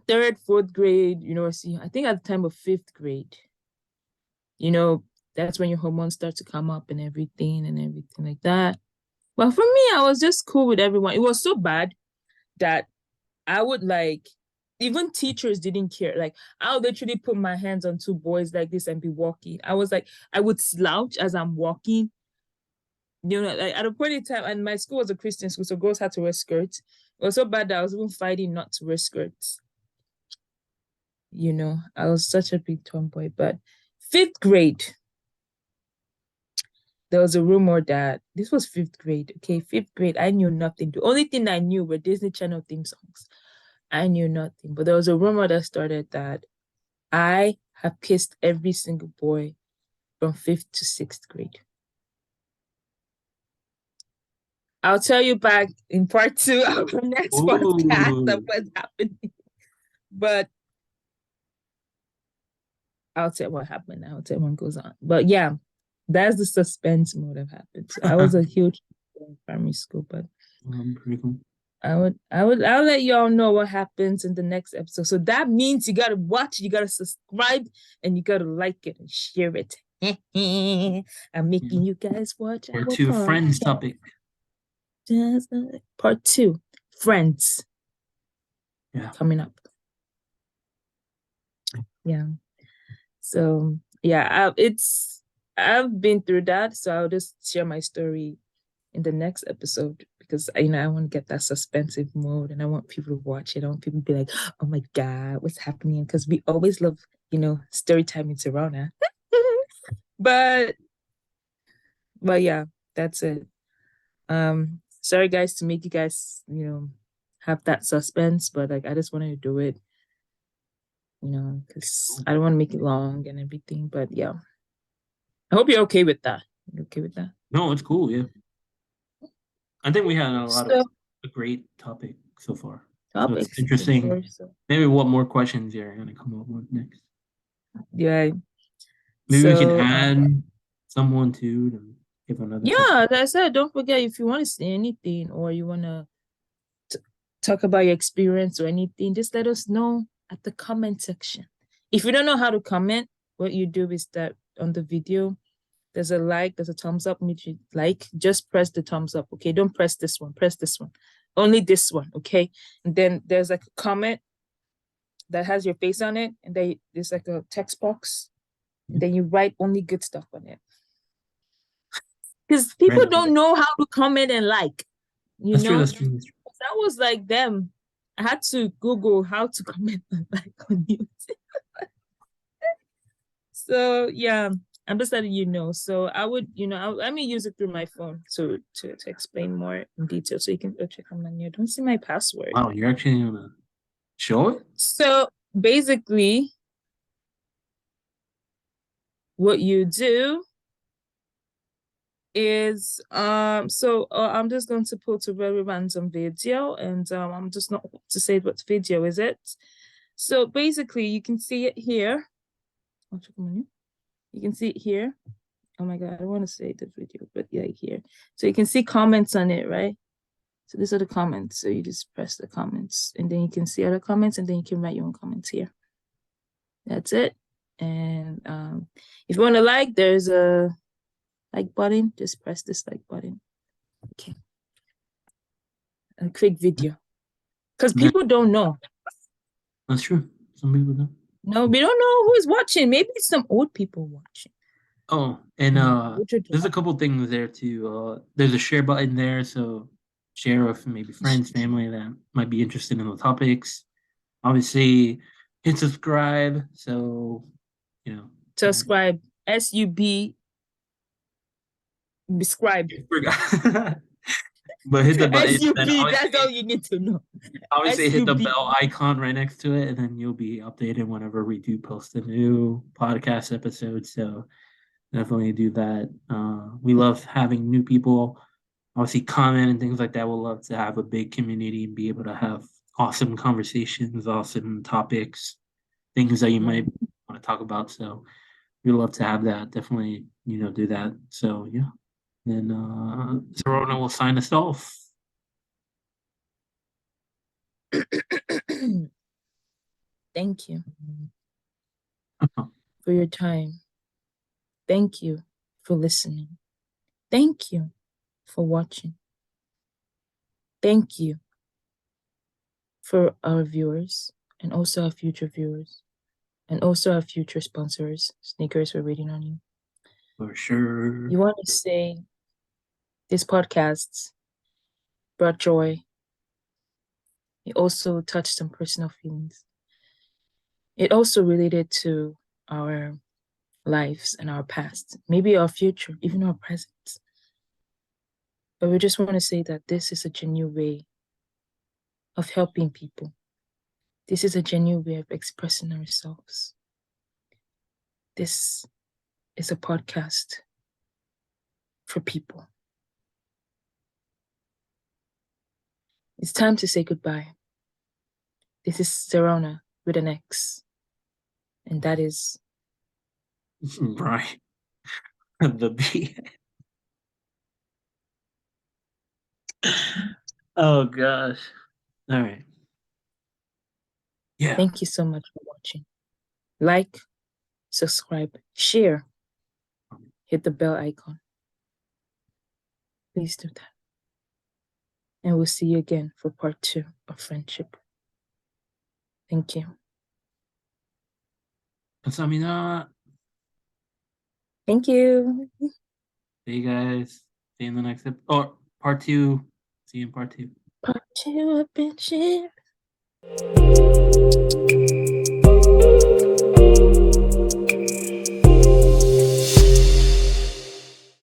third, fourth grade, university, I think at the time of fifth grade, you know, that's when your hormones start to come up and everything like that. But for me, I was just cool with everyone. It was so bad that I would like, even teachers didn't care. Like, I would literally put my hands on two boys like this and be walking. I was like, I would slouch as I'm walking. Like at a point in time, and my school was a Christian school, so girls had to wear skirts. It was so bad that I was even fighting not to wear skirts. I was such a big tomboy. But fifth grade, there was a rumor that this was fifth grade. Okay, fifth grade, I knew nothing. The only thing I knew were Disney Channel theme songs. I knew nothing. But there was a rumor that started that I have kissed every single boy from fifth to sixth grade. I'll tell you back in part two of our next podcast of Ooh. what's happening. But I'll tell what happened. I'll tell what goes on. But yeah, that's the suspense mode of happened. So I was a huge in primary school, but Pretty cool. I'll let y'all know what happens in the next episode. So that means you gotta watch, you gotta subscribe, and you gotta like it and share it. I'm Yeah. making you guys watch Or our to friends podcast. topic. Part two, Friends, Yeah. coming up. Yeah. So yeah, I've been through that. So I'll just share my story in the next episode because I want to get that suspensive mode and I want people to watch it. I want people to be like, oh my God, what's happening? Because we always love, story time in Toronto. But yeah, that's it. Sorry guys to make you guys, have that suspense, but like I just wanted to do it, because I don't want to make it long and everything. But yeah. I hope you're okay with that. You okay with that? No, it's cool. Yeah, I think we had So a great topic so far. So it's topics for interesting. sure. So Maybe what more questions you're gonna come up with next? yeah. Maybe we can So add someone to give another topic. yeah, as I said, don't forget if you want to say anything or you want to talk about your experience or anything, just let us know at the comment section. If you don't know how to comment, what you do is that on the video, there's a like, there's a thumbs up, which you like, just press the thumbs up, okay? Don't press this one, press this one. Only this one, okay? And then there's like a comment that has your face on it, and then there's like a text box, and then you write only good stuff on it. Because people don't know how to comment and like, That's true. That's true. That was like them. I had to Google how to comment and like on YouTube. So yeah, I'm just letting you know. So I would, let me use it through my phone to explain more in detail, so you can go check on my new. Don't see my password. Wow, you're actually gonna show it? So basically, what you do is I'm just going to put a very random video, and I'm just not to say what video is it. So basically, you can see it here. I'll check on my new. You can see it here. Oh my God, I don't want to say the video, but yeah, here. So you can see comments on it, right? So these are the comments. So you just press the comments, and then you can see other comments, and then you can write your own comments here. That's it. And if you want to like, there's a like button. Just press this like button. Okay. A quick video. Because people don't know. That's true. Some people don't. No, we don't know who's watching. Maybe some old people watching. Oh, and there's a couple things there too. There's a share button there, so share with maybe friends, family that might be interested in the topics. Obviously, hit subscribe, so subscribe. SUB. Describe. But hit the button. SUB, that's all you need to know. Obviously, hit the bell icon right next to it, and then you'll be updated whenever we do post a new podcast episode. So definitely do that. We love having new people, obviously comment and things like that. We'll love to have a big community and be able to have awesome conversations, awesome topics, things that you might want to talk about. So we'd love to have that. Definitely, do that. So yeah. Then Sharona will sign us off. Thank you for your time. Thank you for listening. Thank you for watching. Thank you for our viewers and also our future viewers and also our future sponsors. Sneakers, we're waiting on you. For sure. You want to say this podcast brought joy. It also touched some personal feelings. It also related to our lives and our past, maybe our future, even our present. But we just want to say that this is a genuine way of helping people. This is a genuine way of expressing ourselves. This is a podcast for people. It's time to say goodbye. This is Sharona with an X. And that is Brian. The B. Oh gosh. All right. Yeah. Thank you so much for watching. Like, subscribe, share, hit the bell icon. Please do that. And we'll see you again for part 2 of friendship. Thank you. Thank you. See you guys. See you in the next episode. Or part 2. See you in part 2. Part 2 of friendship.